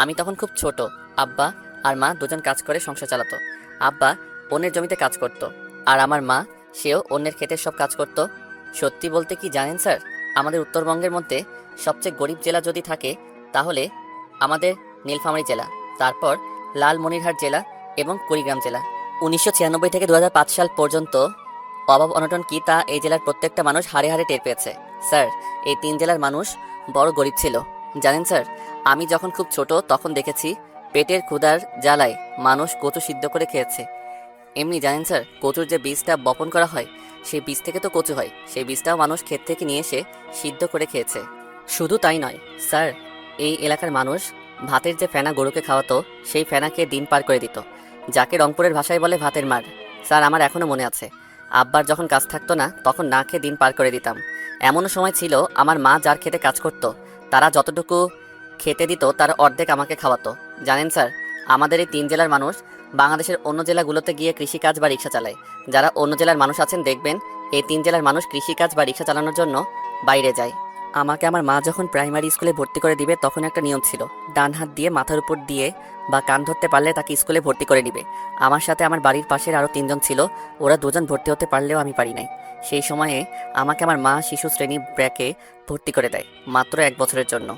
আমি তখন খুব ছোট। আব্বা আর মা দুজন কাজ করে সংসার চালাতো। আব্বা অন্যের জমিতে কাজ করত, আর আমার মা, সেও অন্যের ক্ষেতের সব কাজ করত। সত্যি বলতে কি জানেন স্যার, আমাদের উত্তরবঙ্গের মধ্যে সবচেয়ে গরিব জেলা যদি থাকে তাহলে আমাদের নীলফামারী জেলা, তারপর লালমনিরহাট জেলা এবং কুড়িগ্রাম জেলা। 1996 থেকে 2005 সাল পর্যন্ত অভাব অনটন কি তা এই জেলার প্রত্যেকটা মানুষ হাড়ে হাড়ে টের পেয়েছে। স্যার, এই 3 জেলার মানুষ বড় গরিব ছিল। জানেন স্যার, আমি যখন খুব ছোট তখন দেখেছি পেটের ক্ষুধার জ্বালায় মানুষ কচু সিদ্ধ করে খেয়েছে। এমনি জানেন স্যার, কচুর যে বীজটা বপন করা হয় সেই বীজ থেকে তো কচু হয়, সেই বীজটাও মানুষ ক্ষেত থেকে নিয়ে এসে সিদ্ধ করে খেয়েছে। শুধু তাই নয় স্যার, এই এলাকার মানুষ ভাতের যে ফেনা গরুকে খাওয়াতো সেই ফেনাকে দিন পার করে দিত, যাকে রংপুরের ভাষায় বলে ভাতের মার। স্যার, আমার এখনও মনে আছে, আব্বার যখন কাজ থাকতো না তখন না খেয়ে দিন পার করে দিতাম। এমনও সময় ছিল আমার মা যার খেতে কাজ করতো তারা যতটুকু খেতে দিত তার অর্ধেক আমাকে খাওয়াতো। জানেন স্যার, আমাদের এই 3 জেলার মানুষ বাংলাদেশের অন্য জেলাগুলোতে গিয়ে কৃষিকাজ বা রিক্সা চালায়। যারা অন্য জেলার মানুষ আছেন দেখবেন এই 3 জেলার মানুষ কৃষিকাজ বা রিক্সা চালানোর জন্য বাইরে যায়। আমাকে আমার মা যখন প্রাইমারি স্কুলে ভর্তি করে দিবে তখন একটা নিয়ম ছিল, ডান হাত দিয়ে মাথার উপর দিয়ে বা কান ধরতে পারলে তাকে স্কুলে ভর্তি করে দিবে। আমার সাথে আমার বাড়ির পাশের আরও 3 জন ছিল, ওরা 2জন ভর্তি হতে পারলেও আমি পারি নাই। সেই সময়ে আমাকে আমার মা শিশু শ্রেণী ব্র্যাকে ভর্তি করে দেয় মাত্র 1 বছরের জন্য।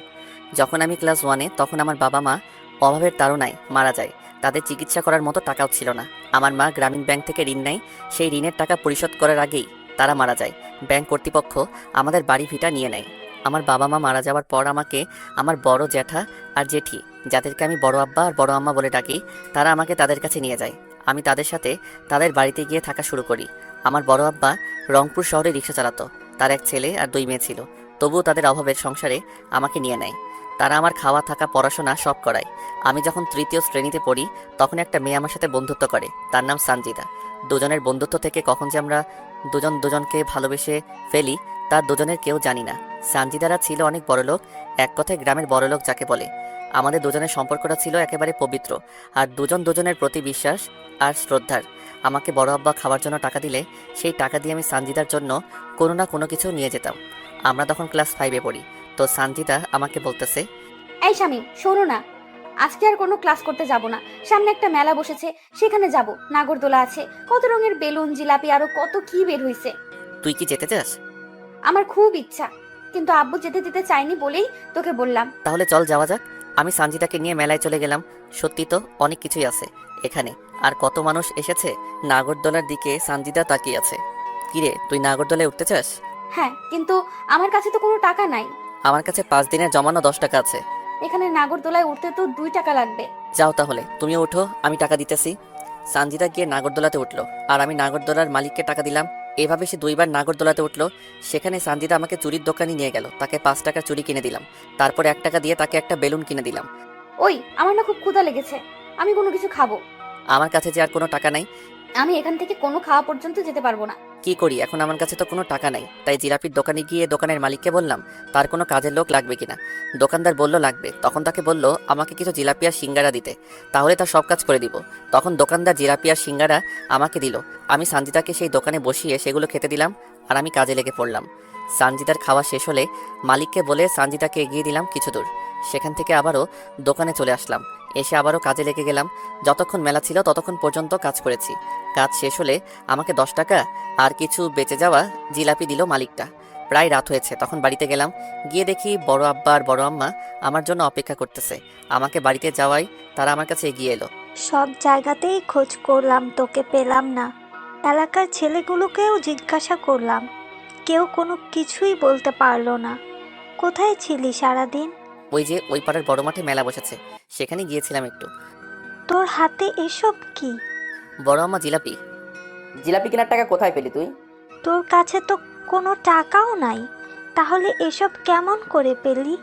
যখন আমি ক্লাস 1-এ তখন আমার বাবা মা অভাবের তাড়নায় মারা যায়। তাদের চিকিৎসা করার মতো টাকাও ছিল না। আমার মা গ্রামীণ ব্যাংক থেকে ঋণ নেয়, সেই ঋণের টাকা পরিশোধ করার আগেই তারা মারা যায়। ব্যাংক কর্তৃপক্ষ আমাদের বাড়ি ভিটা নিয়ে নেয়। আমার বাবা মা মারা যাওয়ার পর আমাকে আমার বড় জ্যাঠা আর জেঠি, যাদেরকে আমি বড় আব্বা আর বড় আম্মা বলে ডাকি, তারা আমাকে তাদের কাছে নিয়ে যায়। আমি তাদের সাথে তাদের বাড়িতে গিয়ে থাকা শুরু করি। আমার বড় আব্বা রংপুর শহরে রিক্সা চালাতো, তার এক ছেলে আর 2 মেয়ে ছিল। তবুও তাদের অভাবের সংসারে আমাকে নিয়ে নেয়। তারা আমার খাওয়া থাকা পড়াশোনা সব করায়। আমি যখন 3য় শ্রেণীতে পড়ি তখন একটা মেয়ে আমার সাথে বন্ধুত্ব করে, তার নাম সানজিদা। দুজনের বন্ধুত্ব থেকে কখন যে আমরা দুজন দুজনকে ভালোবেসে ফেলি তা দুজনের কেউ জানি না। সানজিদারা ছিল অনেক বড়লোক, এক কথায় গ্রামের বড়লোক যাকে বলে। আমাদের দুজনের সম্পর্কটা ছিল একেবারে পবিত্র, আর দুজন দুজনের প্রতি বিশ্বাস আর শ্রদ্ধার। আমাকে বড় আব্বা খাওয়ার জন্য টাকা দিলে সেই টাকা দিয়ে আমি সানজিদার জন্য কোনো না কোনো কিছু নিয়ে যেতাম। আমরা তখন ক্লাস 5-এ পড়ি। তো সানজিদা আমাকে বলতেছে, এই শামিম, শোনো না, আজকে আর কোনো ক্লাস করতে যাব না। সামনে একটা মেলা বসেছে, সেখানে যাব। নাগরদোলা আছে, কত রঙের বেলুন, জিলাপি, আরো কত কি বের হইছে। তুই কি যেতে চাস? আমার খুব ইচ্ছা, কিন্তু আব্বু যেতে দিতে চাইনি বলেই তোকে বললাম। তাহলে চল যাওয়া যাক। আমি সানজিদাকে নিয়ে মেলায় চলে গেলাম। সত্যি তো অনেক কিছুই আছে এখানে, আর কত মানুষ এসেছে। নাগরদোলার দিকে সানজিদা তাকিয়ে আছে। কিরে, তুই নাগরদোলায় উঠতে চাস? হ্যাঁ, কিন্তু আমার কাছে তো কোনো টাকা নাই। আমার কাছে 5 দিনের জমানো 10 টাকা আছে। এখানে নাগরদোলায় উঠতে তো 2 টাকা লাগবে। যাও তাহলে, তুমিও উঠো, আমি টাকা দিতেছি। সানজিদা গিয়ে নাগরদোলাতে উঠলো, আর আমি নাগরদোলার মালিককে টাকা দিলাম। এভাবে সে 2বার নাগরদোলাতে উঠলো। সেখানে সানজিদা আমাকে চুরির দোকানে নিয়ে গেল, তাকে 5 টাকার চুরি কিনে দিলাম। তারপর 1 টাকা দিয়ে তাকে একটা বেলুন কিনে দিলাম। ওই, আমার না খুব ক্ষুধা লেগেছে, আমি কোনো কিছু খাবো। আমার কাছে যে আর কোনো টাকা নাই। আমি এখান থেকে কোনো খাওয়া পর্যন্ত যেতে পারবো না। কি করি এখন, আমার কাছে তো কোনো টাকা নাই। তাই জিলাপির দোকানে গিয়ে দোকানের মালিককে বললাম তার কোনো কাজের লোক লাগবে কিনা। দোকানদার বলল লাগবে। তখন তাকে বলল আমাকে কিছু জিলাপি আর সিঙ্গারা দিতে, তাহলে তার সব কাজ করে দিব। তখন দোকানদার জিলাপি আর সিঙ্গারা আমাকে দিল। আমি সানজিদাকে সেই দোকানে বসিয়ে সেগুলো খেতে দিলাম, আর আমি কাজে লেগে পড়লাম। সানজিদার খাওয়া শেষ হলে মালিককে বলে সানজিদাকে এগিয়ে দিলাম কিছু দূর। সেখান থেকে আবারও দোকানে চলে আসলাম, এসে আবারও কাজে লেগে গেলাম। যতক্ষণ মেলা ছিল ততক্ষণ পর্যন্ত কাজ করেছি। কাজ শেষ হলে আমাকে 10 টাকা আর কিছু বেঁচে যাওয়া জিলাপি দিল মালিকটা। প্রায় রাত হয়েছে, তখন বাড়িতে গেলাম। গিয়ে দেখি বড় আব্বা আর বড় আম্মা আমার জন্য অপেক্ষা করতেছে। আমাকে বাড়িতে যাওয়াই তারা আমার কাছে এগিয়ে এলো। সব জায়গাতেই খোঁজ করলাম, তোকে পেলাম না। এলাকার ছেলেগুলোকেও জিজ্ঞাসা করলাম, কেউ কোনো কিছুই বলতে পারলো না। কোথায় ছিলি সারাদিন? ওই যে ওই পাড়ার বড় মাঠে মেলা বসেছে, সেখানে গিয়েছিলাম একটু। তোর হাতে এসব কি? বড় আম্মা জিলাপি। জিলাপি কেনার টাকা কোথায় পেলি তুই? তোর কাছে তো কোনো টাকাও নাই, তাহলে এসব কেমন করে পেলি?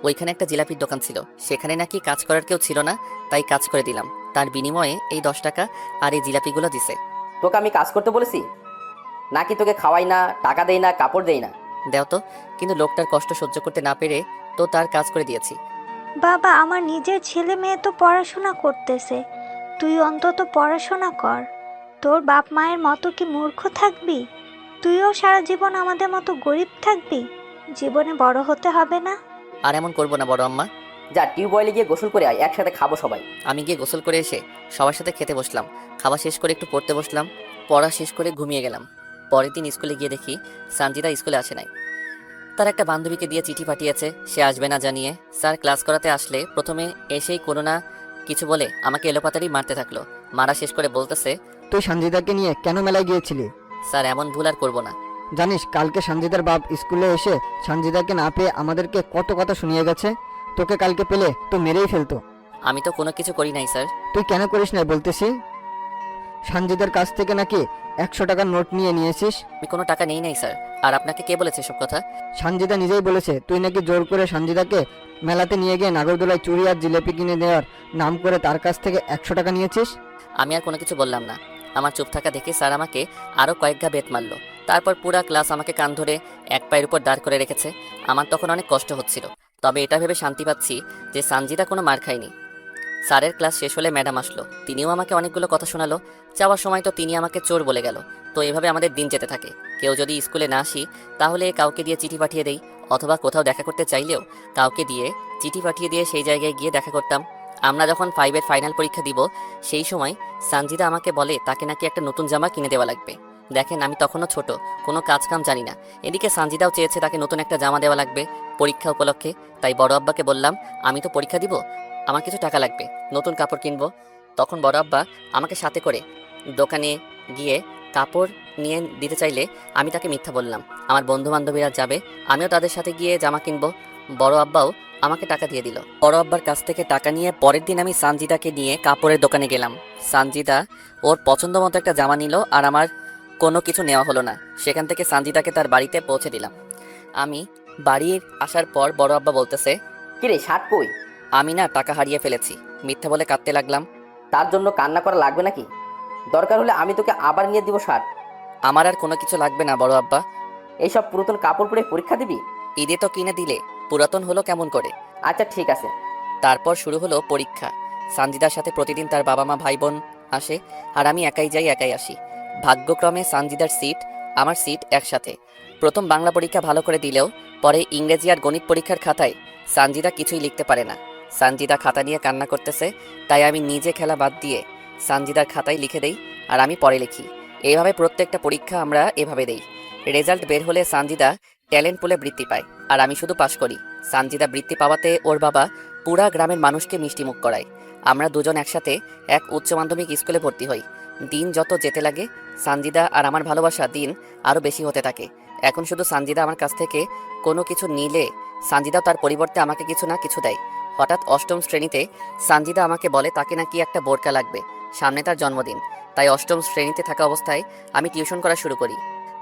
ওইখানে একটা জিলাপির দোকান ছিল, সেখানে নাকি কাজ করার কেউ ছিল না, তাই কাজ করে দিলাম। তার বিনিময়ে এই 10 টাকা আর এই জিলাপিগুলো দিছে। তোকে আমি কাজ করতে বলেছি নাকি? তোকে খাওয়াই না, টাকা দেই না, কাপড় দেই না? দেও তো। কিন্তু লোকটার কষ্ট সহ্য করতে না পেরে তো তার কাজ করে দিয়েছি। বাবা, আমার নিজের ছেলে মেয়ে তো পড়াশোনা করতেছে, তুই অন্তত পড়াশোনা কর। তোর বাপ মায়ের মতো কি মূর্খ থাকবি? তুইও সারা জীবন আমাদের মতো গরিব থাকবি? জীবনে বড় হতে হবে না? আর এমন করবো না বড় আম্মা, যা টিউবওয়েলে গিয়ে গোসল করে আয়, একসাথে খাবো সবাই। আমি গিয়ে গোসল করে এসে সবার সাথে খেতে বসলাম। খাওয়া শেষ করে একটু পড়তে বসলাম। পড়া শেষ করে ঘুমিয়ে গেলাম। পরের দিন স্কুলে গিয়ে দেখি সানজিদা স্কুলে আসে নাই। তার একটা বান্ধবীকে দিয়ে চিঠি পাঠিয়েছে সে আসবে না জানিয়ে। স্যার ক্লাস করাতে আসলে প্রথমে এসেই কোনো না কিছু বলে আমাকে এলোপাতাড়ি মারতে থাকলো। মারা শেষ করে বলতেছে, তুই সঞ্জিদাকে নিয়ে কেন মেলায় গিয়েছিলি? স্যার এমন ভুল আর করবো না। জানিস কালকে সঞ্জিদার বাপ স্কুলে এসে সঞ্জিদাকে না পেয়ে আমাদেরকে কত কথা শুনিয়ে গেছে। তোকে কালকে পেলে তো মেরেই ফেলতো। আমি তো কোনো কিছু করি নাই স্যার। তুই কেন করিস না বলতেছি? সঞ্জিদার কাছ থেকে নাকি 100 টাকার নোট নিয়েছিস। আমি কোনো টাকা নেই নাই স্যার। আর আপনাকে কে বলেছে সব কথা? সঞ্জিদা নিজেই বলেছে তুই নাকি জোর করে সঞ্জিদাকে মেলাতে নিয়ে গিয়ে নাগরদোলায় চুড়ি আর জিলেপি কিনে দেওয়ার নাম করে তার কাছ থেকে 100 টাকা নিয়েছিস। আমি আর কোনো কিছু বললাম না। আমার চুপ থাকা দেখে স্যার আমাকে আরও কয়েক ঘা বেত মারলো। তারপর পুরা ক্লাস আমাকে কান ধরে এক পায়ের উপর দাঁড় করে রেখেছে। আমার তখন অনেক কষ্ট হচ্ছিল, তবে এটা ভেবে শান্তি পাচ্ছি যে সানজিদা কোনো মার খায়নি। স্যারের ক্লাস শেষ হলে ম্যাডাম আসলো, তিনিও আমাকে অনেকগুলো কথা শোনালো। যাওয়ার সময় তো তিনি আমাকে চোর বলে গেল। তো এভাবে আমাদের দিন যেতে থাকে। কেউ যদি স্কুলে না আসি তাহলে কাউকে দিয়ে চিঠি পাঠিয়ে দেই, অথবা কোথাও দেখা করতে চাইলেও কাউকে দিয়ে চিঠি পাঠিয়ে দিয়ে সেই জায়গায় গিয়ে দেখা করতাম। আমরা যখন 5-এর ফাইনাল পরীক্ষা দিব সেই সময় সানজিদা আমাকে বলে তাকে নাকি একটা নতুন জামা কিনে দেওয়া লাগবে। দেখেন আমি তখনও ছোট, কোনো কাজ কাম জানি না। এদিকে সানজিদাও চেয়েছে তাকে নতুন একটা জামা দেওয়া লাগবে পরীক্ষা উপলক্ষে। তাই বড় আব্বাকে বললাম আমি তো পরীক্ষা দিব, আমার কিছু টাকা লাগবে, নতুন কাপড় কিনবো। তখন বড় আব্বা আমাকে সাথে করে দোকানে গিয়ে কাপড় নিয়ে দিতে চাইলে আমি তাকে মিথ্যা বললাম। আমার বন্ধু বান্ধবীরা যাবে, আমিও তাদের সাথে গিয়ে জামা কিনবো। বড় আব্বাও আমাকে টাকা দিয়ে দিল। বড় আব্বার কাছ থেকে টাকা নিয়ে পরের দিন আমি সানজিদাকে নিয়ে কাপড়ের দোকানে গেলাম। সানজিদা ওর পছন্দ মতো একটা জামা নিল আর আমার কোনো কিছু নেওয়া হলো না। সেখান থেকে সানজিদাকে তার বাড়িতে পৌঁছে দিলাম। আমি বাড়ি আসার পর বড় আব্বা বলতেছে, কিরে শার্ট কই? আমি না টাকা হারিয়ে ফেলেছি। মিথ্যা বলে কাঁদতে লাগলাম। তার জন্য কান্না করা লাগবে নাকি? দরকার হলে আমি তোকে আবার নিয়ে দিব শার্ট। আমার আর কোনো কিছু লাগবে না বড় আব্বা। এইসব পুরাতন কাপড় পরে পরীক্ষা দিবি? ঈদে তো কিনে দিলে, পুরাতন হলো কেমন করে? আচ্ছা ঠিক আছে। তারপর শুরু হলো পরীক্ষা। সানজিদার সাথে প্রতিদিন তার বাবা মা ভাই বোন আসে, আর আমি একাই যাই একাই আসি। ভাগ্যক্রমে সানজিদার সিট আমার সিট একসাথে। প্রথম বাংলা পরীক্ষা ভালো করে দিলেও পরে ইংরেজি আর গণিত পরীক্ষার খাতায় সানজিদা কিছুই লিখতে পারে না। সানজিদা খাতা নিয়ে কান্না করতেছে, তাই আমি নিজে খেলা বাদ দিয়ে সানজিদার খাতায় লিখে দেই আর আমি পরে লিখি। এইভাবে প্রত্যেকটা পরীক্ষা আমরা এভাবে দেই। রেজাল্ট বের হলে সানজিদা ট্যালেন্ট পুলে বৃত্তি পায় আর আমি শুধু পাশ করি। সানজিদা বৃত্তি পাওয়াতে ওর বাবা পুরা গ্রামের মানুষকে মিষ্টিমুখ করায়। আমরা দুজন একসাথে এক উচ্চ মাধ্যমিক স্কুলে ভর্তি হই। দিন যত যেতে লাগে সানজিদা আর আমার ভালোবাসা দিন আরও বেশি হতে থাকে। এখন শুধু সানজিদা আমার কাছ থেকে কোনো কিছু নিলে সানজিদাও তার পরিবর্তে আমাকে কিছু না কিছু দেয়। হঠাৎ অষ্টম শ্রেণীতে সানজিদা আমাকে বলে তাকে নাকি একটা বোরকা লাগবে, সামনে তার জন্মদিন। তাই অষ্টম শ্রেণীতে থাকা অবস্থায় আমি টিউশন করা শুরু করি।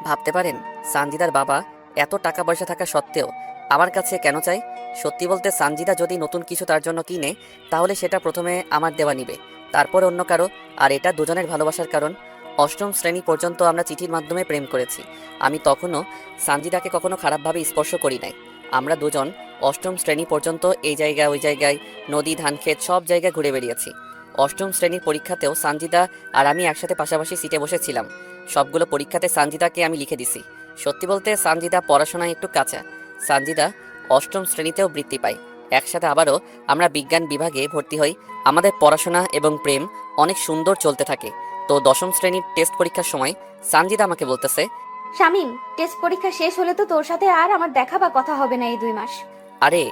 ভাবতে পারেন সানজিদার বাবা এত টাকা পয়সা থাকা সত্ত্বেও আমার কাছে কেন চাই? সত্যি বলতে সানজিদা যদি নতুন কিছু তার জন্য কিনে তাহলে সেটা প্রথমে আমার দেওয়া নিবে, তারপর অন্য কারো। আর এটা দুজনের ভালোবাসার কারণ। অষ্টম শ্রেণী পর্যন্ত আমরা চিঠির মাধ্যমে প্রেম করেছি। আমি তখনও সানজিদাকে কখনো খারাপভাবে স্পর্শ করি নাই। আমরা দুজন অষ্টম শ্রেণী পর্যন্ত এই জায়গায় ওই জায়গায় নদী ধানক্ষেত সব জায়গায় ঘুরে বেরিয়েছি। অষ্টম শ্রেণীর পরীক্ষাতেও সানজিদা আর আমি একসাথে পাশাপাশি সিটে বসেছিলাম। সবগুলো পরীক্ষাতে সানজিদাকে আমি লিখে দিছি। সত্যি বলতে সানজিদা পড়াশোনায় একটু কাঁচা। সানজিদা অষ্টম শ্রেণীতেও বৃত্তি পায়। একসাথে আবারও আমরা বিজ্ঞান বিভাগে ভর্তি হই। আমাদের পড়াশোনা এবং প্রেম অনেক সুন্দর চলতে থাকে। তো দশম শ্রেণীর টেস্ট পরীক্ষার সময় সানজিদা আমাকে বলতেছে, শামিম, টেস্ট পরীক্ষা শেষ হলে তো তোর সাথে আর আমার দেখা বা কথা হবে না এই 2 মাস। আরে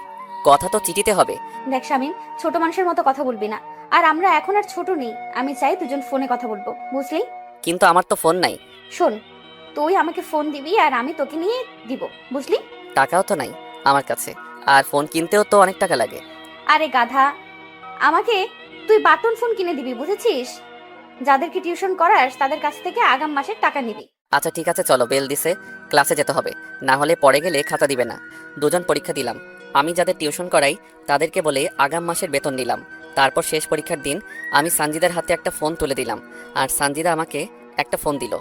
কথা তো চিঠিতে হবে। দেখ শামিম, ছোট মানুষের মতো কথা বলবি না। আর আমরা এখন আর ছোট নেই। আমি চাই দুজন ফোনে কথা বলবো, বুঝলি? কিন্তু আমার তো ফোন নাই। শোন, তুই আমাকে ফোন দিবি আর আমি তোকে নিয়ে দিব, বুঝলি? টাকাও তো নাই আমার কাছে, আর ফোন কিনতেও তো অনেক টাকা লাগে। আরে গাধা, আমাকে তুই বাটন ফোন কিনে দিবি, বুঝেছিস? যাদেরকে টিউশন করাস তাদের কাছ থেকে আগাম মাসের টাকা নিবি। আচ্ছা ঠিক আছে, চলো, বেল দিছে, ক্লাসে যেতে হবে, না হলে পরে গেলে খাতা দিবে না। দুজন পরীক্ষা দিলাম। আমি যাদের টিউশন করাই তাদেরকে বলে আগাম মাসের বেতন নিলাম। তারপর শেষ পরীক্ষার দিন আমি সানজিদার হাতে একটা ফোন তুলে দিলাম আর সানজিদা আমাকে একটা ফোন দিল।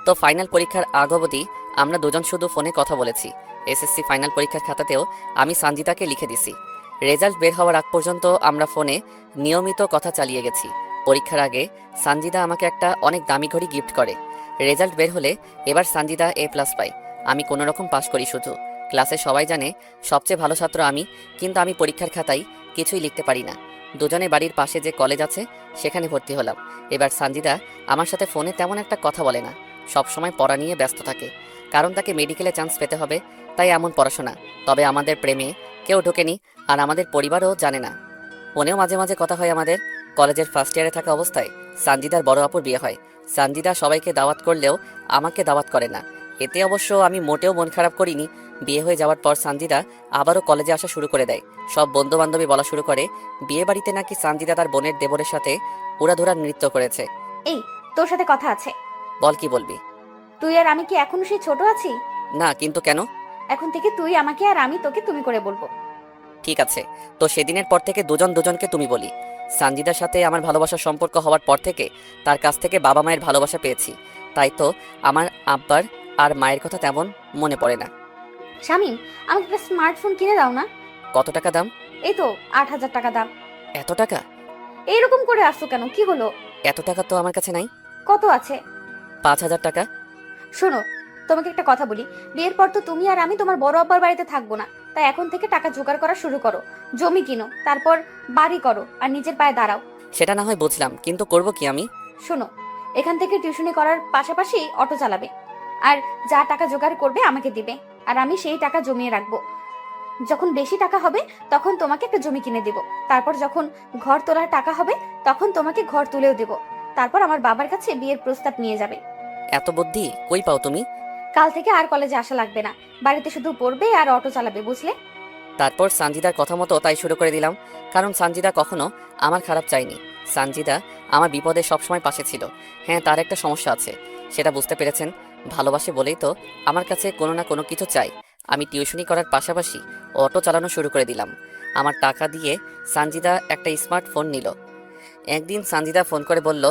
তো ফাইনাল পরীক্ষার আগ অবধি আমরা দুজন শুধু ফোনে কথা বলেছি। এসএসসি ফাইনাল পরীক্ষার খাতাতেও আমি সানজিদাকে লিখে দিছি। রেজাল্ট বের হওয়ার আগ পর্যন্ত আমরা ফোনে নিয়মিত কথা চালিয়ে গেছি। পরীক্ষার আগে সানজিদা আমাকে একটা অনেক দামি ঘড়ি গিফট করে। রেজাল্ট বের হলে এবার সানজিদা A+ পায়, আমি কোনো রকম পাশ করি। শুধু ক্লাসে সবাই জানে সবচেয়ে ভালো ছাত্র আমি, কিন্তু আমি পরীক্ষার খাতায় কিছুই লিখতে পারি না। দুজনে বাড়ির পাশে যে কলেজ আছে সেখানে ভর্তি হলাম। এবার সানজিদা আমার সাথে ফোনে তেমন একটা কথা বলে না, সব সময় পড়া নিয়ে ব্যস্ত থাকে। কারণ তাকে মেডিকেলে চান্স পেতে হবে, তাই এমন পড়াশোনা। তবে আমাদের প্রেমে কেউ ঢোকেনি, আর আমাদের পরিবারও জানে না। ফোনেও মাঝে মাঝে কথা হয় আমাদের। কলেজের ফার্স্ট ইয়ারে থাকা অবস্থায় সানজিদার বড় আপুর বিয়ে হয়। সানজিদা সবাইকে দাওয়াত করলেও আমাকে দাওয়াত করে না। এতে অবশ্য আমি মোটেও মন খারাপ করিনি। বিয়ে হয়ে যাওয়ার পর সানজিদা আবারও কলেজে আসা শুরু করে দেয়। সব বন্ধু বান্ধবী বলা শুরু করে বিয়ে বাড়িতে নাকি সানজিদা তার বোনের দেবরের সাথে উড়াধুরা নৃত্য করেছে। এই, তোর সাথে কথা আছে। বল, কি বলবি? তুই আর আমি কি এখনো সেই ছোট আছি? না, কিন্তু কেন? এখন থেকে তুই আমাকে আর আমি তোকে তুমি করে বলবো। ঠিক আছে, তো সেদিনের পর থেকে দুজন দুজনকে তুমি বলি। সানজিদার সাথে আমার ভালোবাসার সম্পর্ক হওয়ার পর থেকে তার কাছ থেকে বাবা মায়ের ভালোবাসা পেয়েছি, তাই তো আমার আব্বার আর মায়ের কথা তেমন মনে পড়ে না। শামিম, আমাকে একটা স্মার্টফোন কিনে দাও না। কত টাকা দাম? এই তো 8,000 টাকা দাম। এত টাকা? এইরকম করে আসছো কেন, কি হলো? এত টাকা তো আমার কাছে নাই। কত আছে? 5,000 টাকা। শোনো, তোমাকে একটা কথা বলি। বিয়ের পর তো তুমি আর আমি তোমার বড় আব্বার বাড়িতে থাকবো না, তাই এখন থেকে টাকা জোগাড় করা শুরু করো। জমি কিনো, তারপর বাড়ি করো, আর নিজের পায়ে দাঁড়াও। সেটা না হয় বুঝলাম, কিন্তু করব কি আমি? শোনো, এখান থেকে টিউশনি করার পাশাপাশি অটো চালাবে, আর যা টাকা জোগাড় করবে আমাকে দিবে, আর আমি সেই টাকা জমিয়ে রাখবো। যখন বেশি টাকা হবে তখন তোমাকে একটা জমি কিনে দিব। তারপর যখন ঘর তোলার টাকা হবে তখন তোমাকে ঘর তুলেও দেব। তারপর আমার বাবার কাছে বিয়ের প্রস্তাব নিয়ে যাবে। এত বুদ্ধি কই পাও তুমি? কাল থেকে আর কলেজে আসা লাগবে না, বাড়িতে শুধু পড়বে আর অটো চালাবে, বুঝলে? তারপর সানজিদার কথা মতো তাই শুরু করে দিলাম, কারণ সানজিদা কখনো আমার খারাপ চায়নি। সানজিদা আমার বিপদে সবসময় পাশে ছিল। হ্যাঁ, তার একটা সমস্যা আছে, সেটা বুঝতে পেরেছেন। ভালোবাসে বলেই তো আমার কাছে কোনো না কোনো কিছু চাই। আমি টিউশনি করার পাশাপাশি অটো চালানো শুরু করে দিলাম। আমার টাকা দিয়ে সানজিদা একটা স্মার্টফোন নিল। একদিন সানজিদা ফোন করে বলল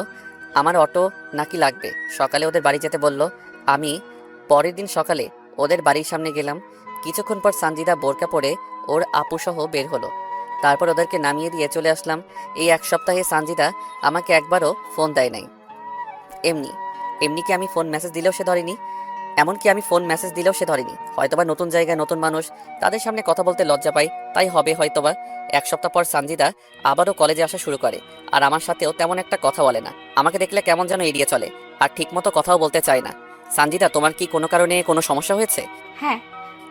আমার অটো নাকি লাগবে, সকালে ওদের বাড়ি যেতে বলল। আমি পরের দিন সকালে ওদের বাড়ির সামনে গেলাম। কিছুক্ষণ পর সানজিদা বোরকা পরে ওর আপুসহ বের হলো। তারপর ওদেরকে নামিয়ে দিয়ে চলে আসলাম। এই এক সপ্তাহে সানজিদা আমাকে একবারও ফোন দেয় নাই। এমনি এমনি কি আমি ফোন মেসেজ দিলেও সে ধরেনি। এমনকি আমি ফোন মেসেজ দিলেও সে ধরেনি। হয়তোবা নতুন জায়গায় নতুন মানুষ, তাদের সামনে কথা বলতে লজ্জা পাই, তাই হবে হয়তোবা। এক সপ্তাহ পর সানজিদা আবারও কলেজে আসা শুরু করে, আর আমার সাথেও তেমন একটা কথা বলে না। আমাকে দেখলে কেমন যেন এড়িয়ে চলে, আর ঠিকমতো কথাও বলতে চায় না। সানজিদা, তোমার কি কোনো কারণে কোনো সমস্যা হয়েছে? হ্যাঁ,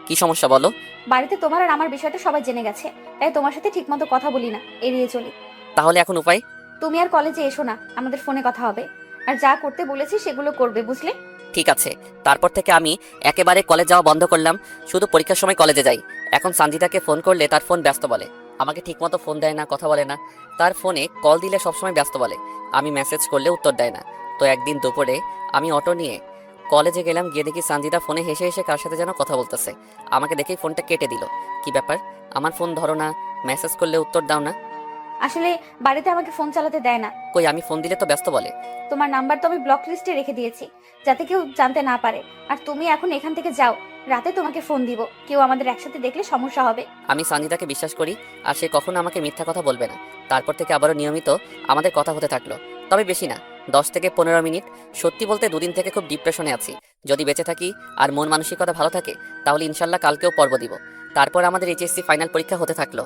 কি সমস্যা বলো? বাড়িতে তোমার আর আমার বিষয়টা সবাই জেনে গেছে, তাই তোমার সাথে ঠিকমতো কথা বলি না, এড়িয়ে চলি। তাহলে এখন উপায়? তুমি আর কলেজে এসো না, আমাদের ফোনে কথা হবে, আর যা করতে বলেছি সেগুলো করবে, বুঝলে? ঠিক আছে। তারপর থেকে আমি একেবারে কলেজ যাওয়া বন্ধ করলাম, শুধু পরীক্ষার সময় কলেজে যাই। এখন সানজিদাকে ফোন করলে তার ফোন ব্যস্ত বলে, আমাকে ঠিকমতো ফোন দেয় না, কথা বলে না। তার ফোনে কল দিলে সবসময় ব্যস্ত বলে, আমি মেসেজ করলে উত্তর দেয় না। তো একদিন দুপুরে আমি অটো নিয়ে কলেজে গেলাম, গিয়ে দেখি সানজিদা ফোনে হেসে হেসে কার সাথে যেন কথা বলতেছে। আমাকে দেখেই ফোনটা কেটে দিল। কি ব্যাপার, আমার ফোন ধরো না, মেসেজ করলে উত্তর দাও না? আসলে বাড়িতে আমাকে ফোন চালাতে দেয় না। কই, আমি ফোন দিলে তো ব্যস্ত বলে। তোমার নাম্বার তো আমি ব্লক লিস্টে রেখে দিয়েছি, যাতে কেউ জানতে না পারে। আর তুমি এখন এখান থেকে যাও, রাতে তোমাকে ফোন দিব, কেউ আমাদের একসাথে দেখলে সমস্যা হবে। আমি সানজিদাকে বিশ্বাস করি, আর সে কখনো আমাকে মিথ্যা কথা বলবে না। তারপর থেকে আবারও নিয়মিত আমাদের কথা হতে থাকলো, তবে বেশি না, 10 থেকে 15 মিনিট। সত্যি বলতে দুদিন থেকে খুব ডিপ্রেশনে আছি। যদি বেঁচে থাকি আর মন মানসিকতা ভালো থাকে, তাহলে ইনশাল্লাহ কালকেও পর্ব দিব। তারপর আমাদের এইচএসসি ফাইনাল পরীক্ষা হতে থাকলো।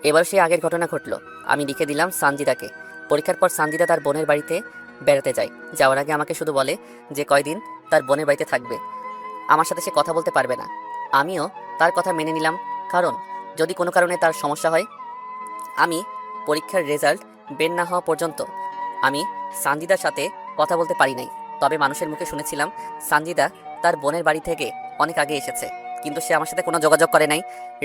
এবার সেই আগের ঘটনা ঘটলো। আমি লিখে দিলাম সানজিদাকে। পরীক্ষার পর সানজিদা তার বোনের বাড়িতে বেড়াতে যায়। যাওয়ার আগে আমাকে শুধু বলে যে কয়দিন তার বোনের বাড়িতে থাকবে, আমার সাথে সে কথা বলতে পারবে না। আমিও তার কথা মেনে নিলাম, কারণ যদি কোনো কারণে তার সমস্যা হয়। আমি পরীক্ষার রেজাল্ট বের না হওয়া পর্যন্ত আমি সানজিদার সাথে কথা বলতে পারি নাই। তবে মানুষের মুখে শুনেছিলাম সানজিদা তার বোনের বাড়ি থেকে অনেক আগে এসেছে, কিন্তু সে আমার সাথে কোনো যোগাযোগ করে নাই।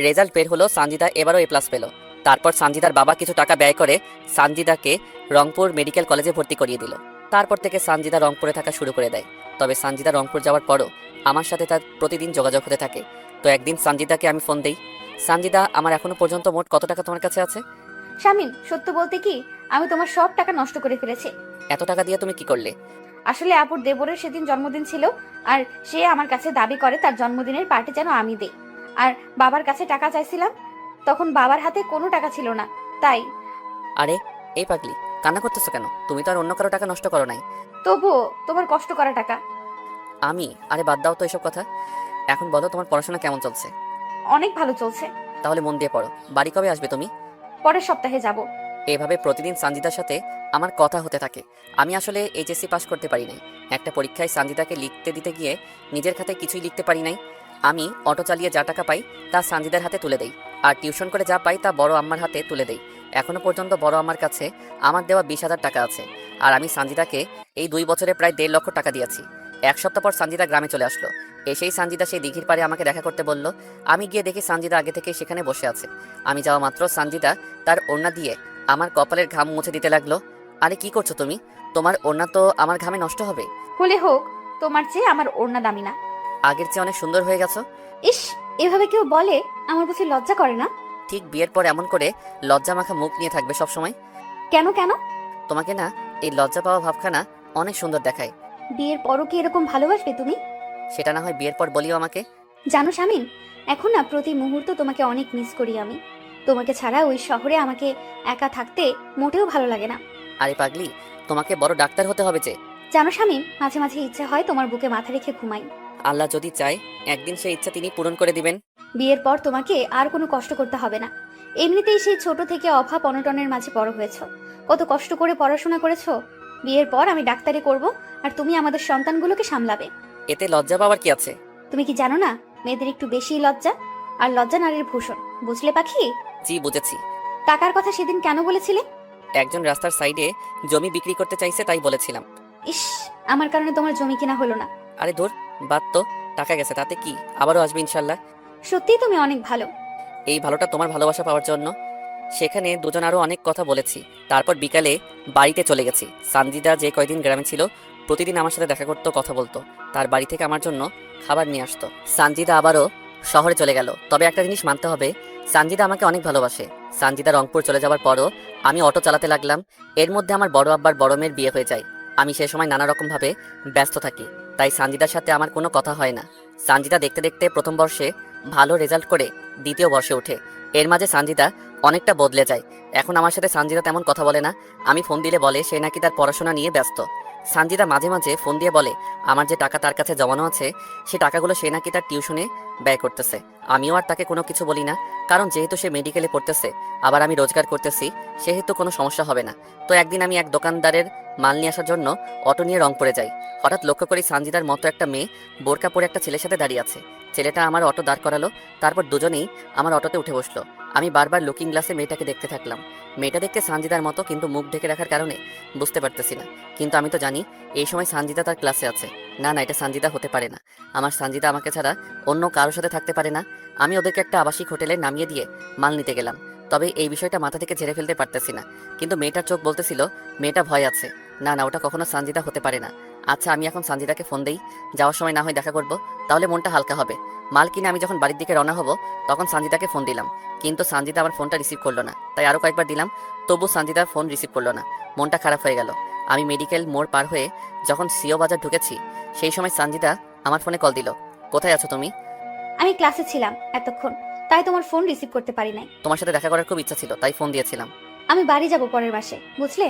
রেজাল্ট বের হলো, সানজিদা এবারও A+ পেল। তারপর সানজিদার বাবা কিছু টাকা ব্যয় করে সানজিদাকে রংপুর মেডিকেল কলেজে ভর্তি করিয়ে দিল। তারপর থেকে সানজিদা রংপুরে থাকা শুরু করে দেয়। তবে সানজিদা রংপুর যাওয়ার পরও আমার সাথে তার প্রতিদিন যোগাযোগ হতে থাকে। তো একদিন সানজিদাকে আমি ফোন দেই, সানজিদা, আমার এখনো পর্যন্ত মোট কত টাকা তোমার কাছে আছে? শামিম, সত্য বলতে কি, আমি তোমার সব টাকা নষ্ট করে ফেলেছি। এত টাকা দিয়ে তুমি কি করলে? আসলে আপুর দেবরের সেদিন জন্মদিন ছিল, আর সে আমার কাছে দাবি করে তার জন্মদিনের পার্টি যেন আমি দেই। আর বাবার কাছে টাকা চাইছিলাম, তখন বাবার হাতে কোনো টাকা ছিল না, তাই। আরে এই পাগলি, কান্না করতেছো কেন? তুমি তো আর অন্য কারো টাকা নষ্ট করো নাই। তবুও তোমার কষ্ট করা টাকা। আরে বাদ দাও তো এসব কথা। এখন বলো, তোমার পড়াশোনা কেমন চলছে? অনেক ভালো চলছে। তাহলে মন দিয়ে পড়ো। বাড়ি কবে আসবে তুমি? পরের সপ্তাহে যাব। এভাবে প্রতিদিন সানজিদার সাথে আমার কথা হতে থাকে। আমি আসলে এইচএসসি পাস করতে পারি নাই। একটা পরীক্ষায় সানজিদাকে লিখতে দিতে গিয়ে নিজের খাতায় কিছুই লিখতে পারি নাই। আমি অটো চালিয়ে যা টাকা পাই তা সানজিদার হাতে তুলে দেই, আর টিউশন করে যা পাই তা বড় আম্মার হাতে তুলে দেই। এখনো পর্যন্ত বড় আম্মার কাছে আমার দেওয়া 20,000 টাকা আছে। আর আমি সানজিদাকে এই 2 বছরে প্রায় 1.5 লক্ষ টাকা দিয়েছি। এক সপ্তাহ পর সানজিদা গ্রামে চলে আসলো। এসেই সানজিদা সেই দিঘির পাড়ে আমাকে দেখা করতে বলল। আমি গিয়ে দেখি সানজিদা আগে থেকেই সেখানে বসে আছে। আমি যাওয়া মাত্র সানজিদা তার ওড়না দিয়ে আমার কপালের ঘাম মুছে দিতে লাগলো। আরে কি করছো তুমি? তোমার ওড়না তো আমার ঘামে নষ্ট হবে। হলে হোক, তোমার চেয়ে আমার ওড়না দামি না। আগের চেয়ে অনেক সুন্দর হয়ে গেছো। ইস, এভাবে কেউ বলে? আমার বুঝি লজ্জা করে না? ঠিক বিয়ের পর এমন করে লজ্জা মাখা মুখ নিয়ে থাকবে সব সময়? কেন কেন? তোমাকে না এই লজ্জা পাওয়া ভাবখানা অনেক সুন্দর দেখায়। বিয়ের পরও কি এরকম ভালোবাসবে তুমি? সেটা না হয় বিয়ের পর বলিও আমাকে। জানো শামিম, এখন না প্রতি মুহূর্ত তোমাকে অনেক মিস করি আমি। তোমাকে ছাড়া ওই শহরে আমাকে একা থাকতে মোটেও ভালো লাগে না। আরে পাগলি, তোমাকে বড় ডাক্তার হতে হবে যে। জানো শামিম, মাঝে মাঝে ইচ্ছে হয় তোমার বুকে মাথা রেখে ঘুমাই। আল্লাহ যদি চায় একদিন সেই ইচ্ছা তিনি পূরণ করে দিবেন। বিয়ের পর তোমাকে আর কোনো কষ্ট করতে হবে না। এমনিতেই সেই ছোট থেকে অভাব অনটনের মাঝে বড় হয়েছো। কত কষ্ট করে পড়াশোনা করেছো। বিয়ের পর আমি ডাক্তারি করব, আর তুমি আমাদের সন্তানগুলোকে সামলাবে। এতে লজ্জা পাওয়ার কি আছে? তুমি কি জানো না, মেয়েদের একটু বেশি লজ্জা, আর লজ্জা নারীর ভূষণ। বুঝলে পাখি? জি বুঝেছি। টাকার কথা সেদিন কেন বলেছিলে? একজন রাস্তার সাইডে জমি বিক্রি করতে চাইছে তাই বলেছিলাম। ইস, আমার কারণে তোমার জমি কিনা হলো না। আরে ধুর, বাদ তো, টাকা গেছে তাতে কি, আবারও আসবে ইনশাল্লাহ। সত্যিই তুমি অনেক ভালো। এই ভালোটা তোমার ভালোবাসা পাওয়ার জন্য। সেখানে দুজন আরও অনেক কথা বলেছি। তারপর বিকালে বাড়িতে চলে গেছি। সানজিদা যে কয়দিন গ্রামে ছিল প্রতিদিন আমার সাথে দেখা করতো, কথা বলতো। তার বাড়ি থেকে আমার জন্য খাবার নিয়ে আসতো। সানজিদা আবারও শহরে চলে গেল। তবে একটা জিনিস মানতে হবে, সানজিদা আমাকে অনেক ভালোবাসে। সানজিদা রংপুর চলে যাওয়ার পরও আমি অটো চালাতে লাগলাম। এর মধ্যে আমার বড় আব্বার বড় মেয়ের বিয়ে হয়ে যায়। আমি সে সময় নানা রকমভাবে ব্যস্ত থাকি, তাই সানজিদার সাথে আমার কোনো কথা হয় না। সানজিদা দেখতে দেখতে প্রথম বর্ষে ভালো রেজাল্ট করে দ্বিতীয় বর্ষে ওঠে। এর মাঝে সানজিদা অনেকটা বদলে যায়। এখন আমার সাথে সানজিদা তেমন কথা বলে না। আমি ফোন দিলে বলে সে নাকি তার পড়াশোনা নিয়ে ব্যস্ত। সানজিদা মাঝে মাঝে ফোন দিয়ে বলে আমার যে টাকা তার কাছে জমানো আছে সে টাকাগুলো সে নাকি তার টিউশনে ব্যয় করতেছে। আমিও আর তাকে কোনো কিছু বলি না, কারণ যেহেতু সে মেডিকেলে পড়তেছে আবার আমি রোজগার করতেছি, সেহেতু কোনো সমস্যা হবে না। তো একদিন আমি এক দোকানদারের মাল নিয়ে আসার জন্য অটো নিয়ে রংপুরে যাই। হঠাৎ লক্ষ্য করি সানজিদার মতো একটা মেয়ে বোরকা পরে একটা ছেলের সাথে দাঁড়িয়ে আছে। ছেলেটা আমার অটো দাঁড় করালো, তারপর দুজনেই আমার অটোতে উঠে বসলো। আমি বারবার লুকিং গ্লাসে মেয়েটাকে দেখতে থাকলাম। মেয়েটা দেখতে সানজিদার মতো, কিন্তু মুখ ঢেকে রাখার কারণে বুঝতে পারতেছি না। কিন্তু আমি তো জানি এই সময় সানজিদা তার ক্লাসে আছে। না না, এটা সানজিদা হতে পারে না। আমার সানজিদা আমাকে ছাড়া অন্য কারোর সাথে থাকতে পারে না। আমি ওদেরকে একটা আবাসিক হোটেলে নামিয়ে দিয়ে মাল নিতে গেলাম। তবে এই বিষয়টা মাথা থেকে ঝেড়ে ফেলতে পারতেছি না। কিন্তু মেয়েটার চোখ বলতেছিল মেয়েটা ভয় আছে। না না, ওটা কখনো সানজিদা হতে পারে না। আচ্ছা, আমি এখন সানজিদাকে ফোন দেই, যাওয়ার সময় না হয় দেখা করব, তাহলে মনটা হালকা হবে। মাল কিনে আমি যখন বাড়ির দিকে রওনা হব তখন সানজিদাকে ফোন দিলাম, কিন্তু সানজিদা আমার ফোনটা রিসিভ করলো না। তাই আরও কয়েকবার দিলাম, তবু সানজিদার ফোন রিসিভ করলো না। মনটা খারাপ হয়ে গেল। আমি মেডিকেল মোড় পার হয়ে যখন সিও বাজার ঢুকেছি সেই সময় সানজিদা আমার ফোনে কল দিল। কোথায় আছো তুমি? আমি ক্লাসে ছিলাম এতক্ষণ, তাই তোমার ফোন রিসিভ করতে পারি নাই। তোমার সাথে দেখা করার খুব ইচ্ছা ছিল তাই ফোন দিয়েছিলাম। আমি বাড়ি যাব পরের মাসে, বুঝলে?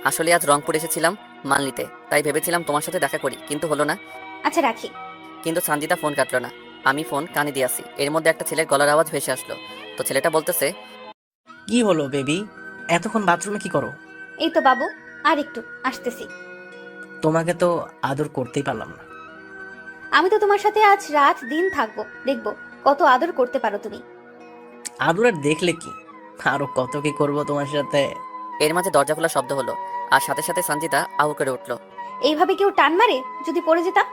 আসলে আজ রংপুর এসেছিলাম মাল নিতে, তাই ভেবেছিলাম তোমার সাথে দেখা করি, কিন্তু হলো না। আচ্ছা, রাখি। কিন্তু সানজিদা ফোন কাটলো না। আমি ফোন কানে দিয়ে আসি, এর মধ্যে একটা ছেলের গলার আওয়াজ ভেসে আসলো। তো ছেলেটা বলতেছে, কি হলো বেবি, এতক্ষণ বাথরুমে কি করো? এই তো বাবু, আর একটু আসতেছি। তোমাকে তো আদর করতেই পারলাম না। আমি তো তোমার সাথে আজ রাত দিন থাকবো, দেখবো কত আদর করতে পারো তুমি। আদর আর দেখলে কি, আরো কত কি করবো তোমার সাথে। এর মাঝে দরজা খোলা শব্দ হলো, আর সাথে সাথে সানজিদা আউ করে উঠলো। এইভাবে কেউ টান মারে? যদি পড়ে যেতাম?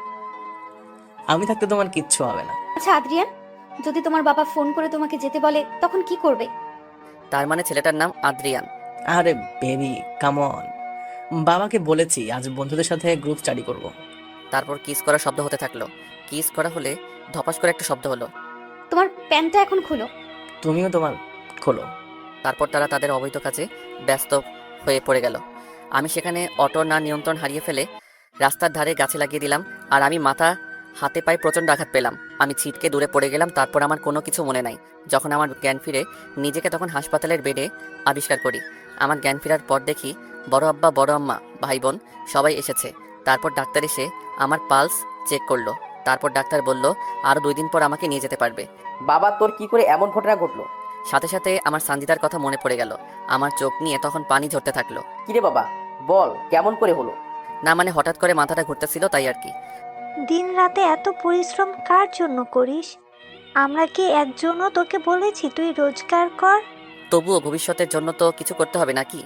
আমি থাকতে তোমার কিচ্ছু হবে না। আচ্ছা আদ্রিয়ান, যদি তোমার বাবা ফোন করে তোমাকে যেতে বলে তখন কি করবে? তার মানে ছেলেটার নাম আদ্রিয়ান। আরে বেবি কাম অন, বাবাকে বলেছি আজ বন্ধুদের সাথে গ্রুপ স্টাডি করব। তারপর কিস করার শব্দ হতে থাকলো। কিস করা হলে ধপাস করে একটা শব্দ হলো। তোমার প্যান্টটা এখন খুলো। তুমিও তোমার খোলো। তারপর তারা তাদের অবৈধ কাজে ব্যস্ত হয়ে পড়ে গেল। আমি সেখানে অটো না নিয়ন্ত্রণ হারিয়ে ফেলে রাস্তার ধারে গাছে লাগিয়ে দিলাম, আর আমি মাথা হাতে পায়ে প্রচণ্ড আঘাত পেলাম। আমি ছিটকে দূরে পড়ে গেলাম। তারপর আমার কোনো কিছু মনে নাই। যখন আমার জ্ঞান ফিরে নিজেকে তখন হাসপাতালের বেডে আবিষ্কার করি। আমার জ্ঞান ফেরার পর দেখি বড় আব্বা, বড় আম্মা, ভাই বোন সবাই এসেছে। তারপর ডাক্তার এসে আমার পালস চেক করলো। তারপর ডাক্তার বলল আরও 2 দিন পর আমাকে নিয়ে যেতে পারবে। বাবা, তোর কি করে এমন ঘটনা ঘটলো? সাথে সাথে আমার সানজিদার কথা মনে পড়ে গেল। আমার চোখ নিয়ে তখন পানি ঝরতে থাকলো। কিরে বাবা, বল কেমন করে হলো? না মানে হঠাৎ করে মাথাটা ঘুরতেছিল তাই আর কি। দিন রাতে এত পরিশ্রম কার জন্য করিস? আমরা কি একজনও তোকে বলেছি তুই রোজগার কর? তবুও ভবিষ্যতের জন্য তো কিছু করতে হবে নাকি?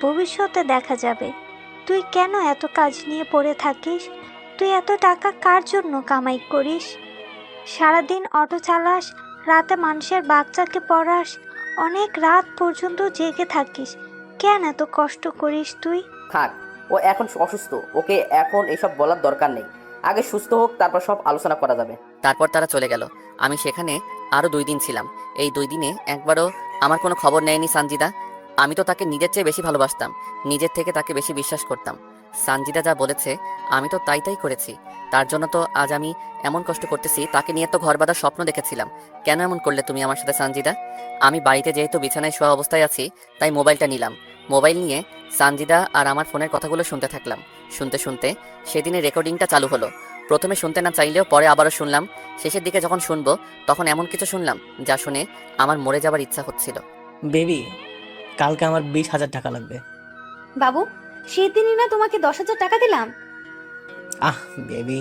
ভবিষ্যতে দেখা যাবে। তুই কেন এত কাজ নিয়ে পড়ে থাকিস? তুই এত টাকা কার জন্য কামাই করিস? সারাদিন অটো চালাস, রাতে মানুষের বাচ্চাকে পড়াস, অনেক রাত পর্যন্ত জেগে থাকিস। কেন এত কষ্ট করিস তুই? থাক, ও এখন অসুস্থ, ওকে এখন এসব বলার দরকার নেই। আগে সুস্থ হোক, তারপর সব আলোচনা করা যাবে। তারপর তারা চলে গেল। আমি সেখানে আরও 2 দিন ছিলাম। এই 2 দিনে একবারও আমার কোনো খবর নেয়নি সানজিদা। আমি তো তাকে নিজের চেয়ে বেশি ভালোবাসতাম, নিজের থেকে তাকে বেশি বিশ্বাস করতাম। সানজিদা যা বলেছে আমি তো তাই করেছি। তার জন্য তো আজ আমি এমন কষ্ট করতেছি। তাকে নিয়ে তো ঘর বাঁধার স্বপ্ন দেখেছিলাম। কেন এমন করলে তুমি আমার সাথে সানজিদা? আমি বাড়িতে যেহেতু বিছানায় শোয়া অবস্থায় আছি, তাই মোবাইলটা নিলাম। মোবাইল নিয়ে সানজিদা আর আমার ফোনের কথাগুলো শুনতে থাকলাম। শুনতে শুনতে সেদিনের রেকর্ডিংটা চালু হলো। প্রথমে শুনতে না চাইলেও পরে আবারও শুনলাম। শেষের দিকে যখন শুনবো তখন এমন কিছু শুনলাম যা শুনে আমার মরে যাবার ইচ্ছা হচ্ছিল। বেবি, কালকে আমার 20,000 টাকা লাগবে। বাবু, সেদিনই না তোমাকে 10,000 টাকা দিলাম। আহ বেবি,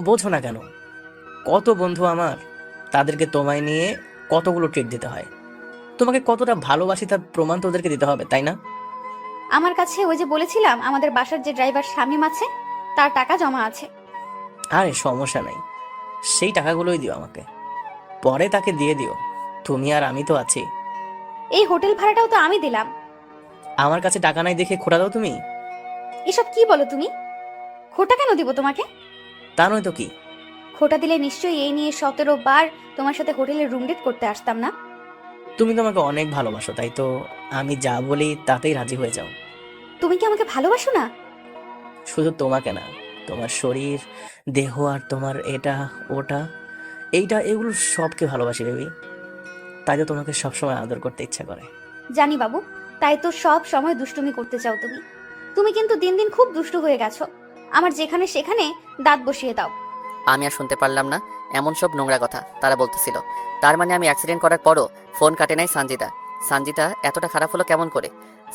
বোঝো না কেন? কত বন্ধু আমার, তাদেরকে তোমায় নিয়ে কতগুলো ট্রিট দিতে হয়। তোমাকে কতটা ভালোবাসি তার প্রমাণ তো ওদেরকে দিতে হবে, তাই না? আমার কাছে ওই যে বলেছিলাম আমাদের বাসার যে ড্রাইভার শামীম আছে, তার টাকা জমা আছে। আরে সমস্যা নাই, সেই টাকাগুলোই দিও আমাকে, পরে তাকে দিয়ে দিও। তুমি আর আমি তো আছি। এই হোটেল ভাড়াটাও তো আমি দিলাম। আমার কাছে টাকা নাই দেখে খোটা দাও তুমি? এসব কি বলো তুমি? খোটা কেন দিব তোমাকে? তা নয় তো কি? খোটা দিলে নিশ্চয়ই এই নিয়ে 17 বার তোমার সাথে হোটেলে রুম ডেট করতে আসতাম না। তুমি তো আমাকে অনেক ভালোবাসো, তাই তো আমি যা বলি তাতেই রাজি হয়ে যাও। তুমি কি আমাকে ভালোবাসো না? শুধু তোমাকে না, তোমার শরীর, দেহ আর তোমার এটা ওটা এইটা এগুলো সবকে ভালোবাসি বেবি। তাই তো তোমাকে সবসময় আদর করতে ইচ্ছা করে। জানি বাবু, তাই তো সব সময় দুষ্টুমি করতে চাও তুমি। তুমি কিন্তু দিন দিন খুব দুষ্টু হয়ে গেছো। আমার যেখানে সেখানে দাঁত বসিয়ে দাও। আমি আর শুনতে পারলাম না এমন সব নোংরা কথা তারা বলতেছিল। তার মানে আমি অ্যাক্সিডেন্ট করার পরও ফোন কাটে নাই সানজিদা। সানজিদা এতটা খারাপ হলো কেমন করে?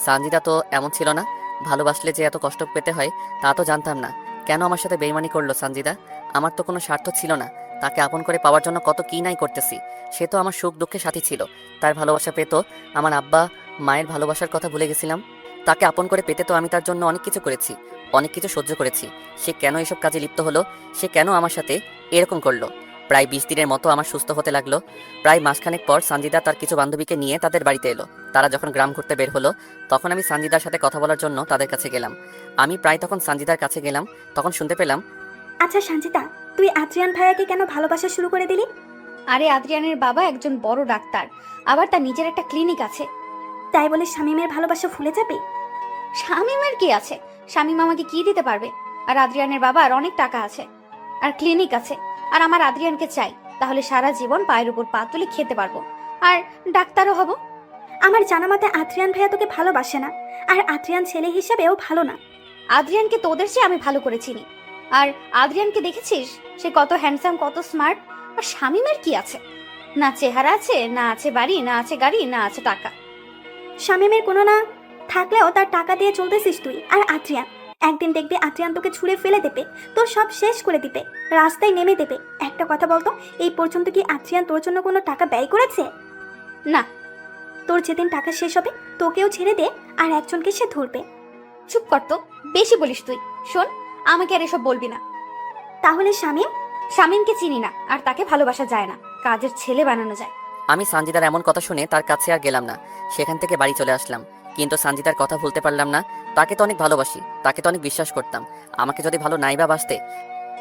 সানজিদা তো এমন ছিল না। ভালোবাসলে যে এত কষ্ট পেতে হয় তা তো জানতাম না। কেন আমার সাথে বেইমানি করলো সানজিদা? আমার তো কোনো স্বার্থ ছিল না। তাকে আপন করে পাওয়ার জন্য কত কি নাই করতেছি। সে তো আমার সুখ দুঃখের সাথী ছিল। তার ভালোবাসা পেতো। আমার আব্বা মায়ের ভালোবাসার কথা ভুলে গেছিলাম। তাকে আপন করে পেতে তো আমি তার জন্য অনেক কিছু করেছি, অনেক কিছু সহ্য করেছি। সে কেন এসব কাজে লিপ্ত হলো? সে কেন আমার সাথে এরকম করলো? প্রায় 20 দিনের মতো আমার সুস্থ হতে লাগলো। প্রায় মাসখানেক পর সানজিদা তার কিছু বান্ধবীকে নিয়ে তাদের বাড়িতে এলো। তারা যখন গ্রাম ঘুরতে বের হলো তখন আমি সানজিদার সাথে কথা বলার জন্য তাদের কাছে গেলাম। আমি প্রায় তখন সানজিদার কাছে গেলাম, তখন শুনতে পেলাম, আচ্ছা সঞ্চিতা, তুই আদ্রিয়ান ভাইয়াকে কেন ভালোবাসা শুরু করে দিলি? আরে আদ্রিয়ানের বাবা একজন বড় ডাক্তার, আবার তার নিজের একটা ক্লিনিক আছে। তাই বলে শামীমের ভালোবাসা ভুলে যাবে? শামীমের কি আছে? শামীম আমাকে কি দিতে পারবে? আর আদ্রিয়ানের বাবার অনেক টাকা আছে আর ক্লিনিক আছে। আর আমার আদ্রিয়ানকে চাই, তাহলে সারা জীবন পায়ের উপর পা তুলে খেতে পারবো আর ডাক্তারও হব। আমার জানা মতে আদ্রিয়ান ভাইয়া তোকে ভালোবাসে না, আর আদ্রিয়ান ছেলে হিসেবেও ভালো না। আদ্রিয়ানকে তোদের চেয়ে আমি ভালো করে চিনি। আর আদ্রিয়ানকে দেখেছিস? সে কত হ্যান্ডসাম, কত স্মার্ট। আর শামীমের কি আছে? না চেহারা আছে, না আছে বাড়ি, না আছে গাড়ি, না আছে টাকা। শামীমের কোনো না থাকলেও তার টাকা দিয়ে চলতেছিস তুই। আর আদ্রিয়ান, একদিন দেখবি আদ্রিয়ান তোকে ছুঁড়ে ফেলে দেবে, তোর সব শেষ করে দিবে, রাস্তায় নেমে দেবে। একটা কথা বলতো, এই পর্যন্ত কি আদ্রিয়ান তোর জন্য কোনো টাকা ব্যয় করেছে? না। তোর যেদিন টাকা শেষ হবে তোকেও ছেড়ে দে, আর একজনকে সে ধরবে। চুপ কর তো, বেশি বলিস তুই। শোন, আমাকে আর এসব বলবি না। তাহলে শামীম? শামীমকে চিনি না, আর তাকে ভালোবাসা যায় না, কাজের ছেলে বানানো যায়। আমি সানজিদার এমন কথা শুনে তার কাছে আর গেলাম না। সেখান থেকে বাড়ি চলে আসলাম। কিন্তু সানজিদার কথা ভুলতে পারলাম না। তাকে তো অনেক ভালোবাসি, তাকে তো অনেক বিশ্বাস করতাম। আমাকে যদি ভালো নাই বা বাসতে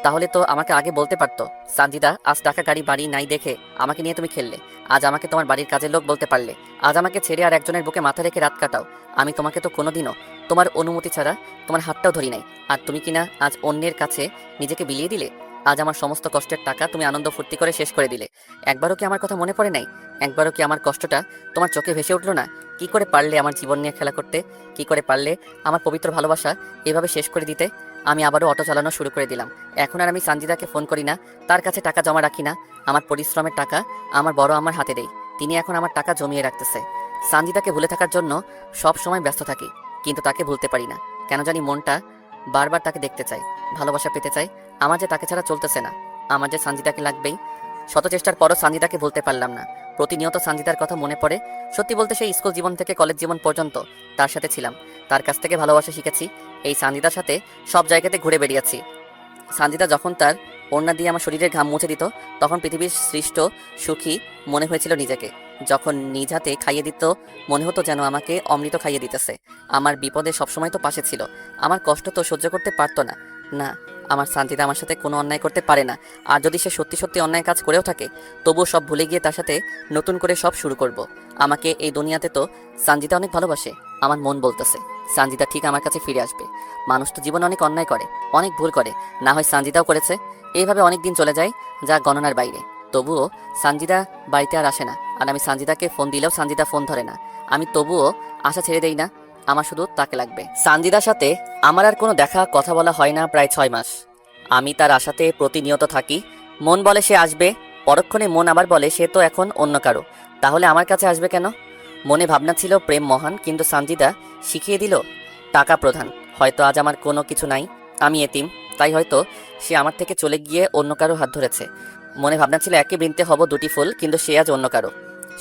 তাহলে তো আমাকে আগে বলতে পারতো, সানজিদা আজ টাকা গাড়ি বাড়ি নাই দেখে আমাকে নিয়ে তুমি খেললে। আজ আমাকে তোমার বাড়ির কাজের লোক বলতে পারলে। আজ আমাকে ছেড়ে আর একজনের বুকে মাথা রেখে রাত কাটাও। আমি তোমাকে তো কোনোদিনও তোমার অনুমতি ছাড়া তোমার হাতটাও ধরি নাই। আর তুমি কিনা আজ অন্যের কাছে নিজেকে বিলিয়ে দিলে। আজ আমার সমস্ত কষ্টের টাকা তুমি আনন্দ ফুর্তি করে শেষ করে দিলে। একবারও কি আমার কথা মনে পড়ে নাই? একবারও কি আমার কষ্টটা তোমার চোখে ভেসে উঠলো না? কি করে পারলে আমার জীবন নিয়ে খেলা করতে? কি করে পারলে আমার পবিত্র ভালোবাসা এভাবে শেষ করে দিতে? আমি আবারও অটো চালানো শুরু করে দিলাম। এখন আর আমি সানজিদাকে ফোন করি না, তার কাছে টাকা জমা রাখি না। আমার পরিশ্রমের টাকা আমার বড় আমার হাতে দেই। তিনি এখন আমার টাকা জমিয়ে রাখতেছে। সানজিদাকে ভুলে থাকার জন্য সব সময় ব্যস্ত থাকি, কিন্তু তাকে ভুলতে পারি না। কেন জানি মনটা বারবার তাকে দেখতে চাই, ভালোবাসা পেতে চাই। আমার যে তাকে ছাড়া চলতেছে না, আমার যে সানজিদাকে লাগবেই। শত চেষ্টার পরও সানজিদাকে ভুলতে পারলাম না। প্রতিনিয়ত সানজিদার কথা মনে পড়ে। সত্যি বলতে সেই স্কুল জীবন থেকে কলেজ জীবন পর্যন্ত তার সাথে ছিলাম, তার কাছ থেকে ভালোবাসা শিখেছি। এই সানজিদার সাথে সব জায়গাতে ঘুরে বেরিয়েছি। সানজিদা যখন তার ওড়না দিয়ে আমার শরীরের ঘাম মুছে দিত, তখন পৃথিবীর সৃষ্ট সুখী মনে হয়েছিল নিজেকে। যখন নিজ হাতে খাইয়ে দিত, মনে হতো যেন আমাকে অমৃত খাইয়ে দিতেছে। আমার বিপদে সবসময় তো পাশে ছিল, আমার কষ্ট তো সহ্য করতে পারতো না। না, আমার সানজিদা আমার সাথে কোনো অন্যায় করতে পারে না। আর যদি সে সত্যি সত্যি অন্যায় কাজ করেও থাকে, তবুও সব ভুলে গিয়ে তার সাথে নতুন করে সব শুরু করব। আমাকে এই দুনিয়াতে তো সানজিদা অনেক ভালোবাসে। আমার মন বলতেছে সানজিদা ঠিক আমার কাছে ফিরে আসবে। মানুষ তো জীবনে অনেক অন্যায় করে, অনেক ভুল করে, না হয় সানজিদাও করেছে। এইভাবে অনেক দিন চলে যায়, যা গণনার বাইরে। তবুও সানজিদা বাড়িতে আর আসে না। আর আমি সানজিদাকে ফোন দিলেও সানজিদা ফোন ধরে না। আমি তবুও আশা ছেড়ে দেই না, আমার শুধু তাকে লাগবে। সানজিদার সাথে আমার আর কোনো দেখা কথা বলা হয় না প্রায় 6 মাস। আমি তার আশাতে প্রতিনিয়ত থাকি। মন বলে সে আসবে, পরক্ষণে মন আবার বলে সে তো এখন অন্য কারো, তাহলে আমার কাছে আসবে কেন? মনে ভাবনা ছিল প্রেম মহান, কিন্তু সানজিদা শিখিয়ে দিল টাকা প্রধান। হয়তো আজ আমার কোনো কিছু নাই, আমি এতিম, তাই হয়তো সে আমার থেকে চলে গিয়ে অন্য কারো হাত ধরেছে। মনে ভাবনা ছিল একই বৃন্তে হব দুটি ফুল, কিন্তু সে আজ অন্য কারো।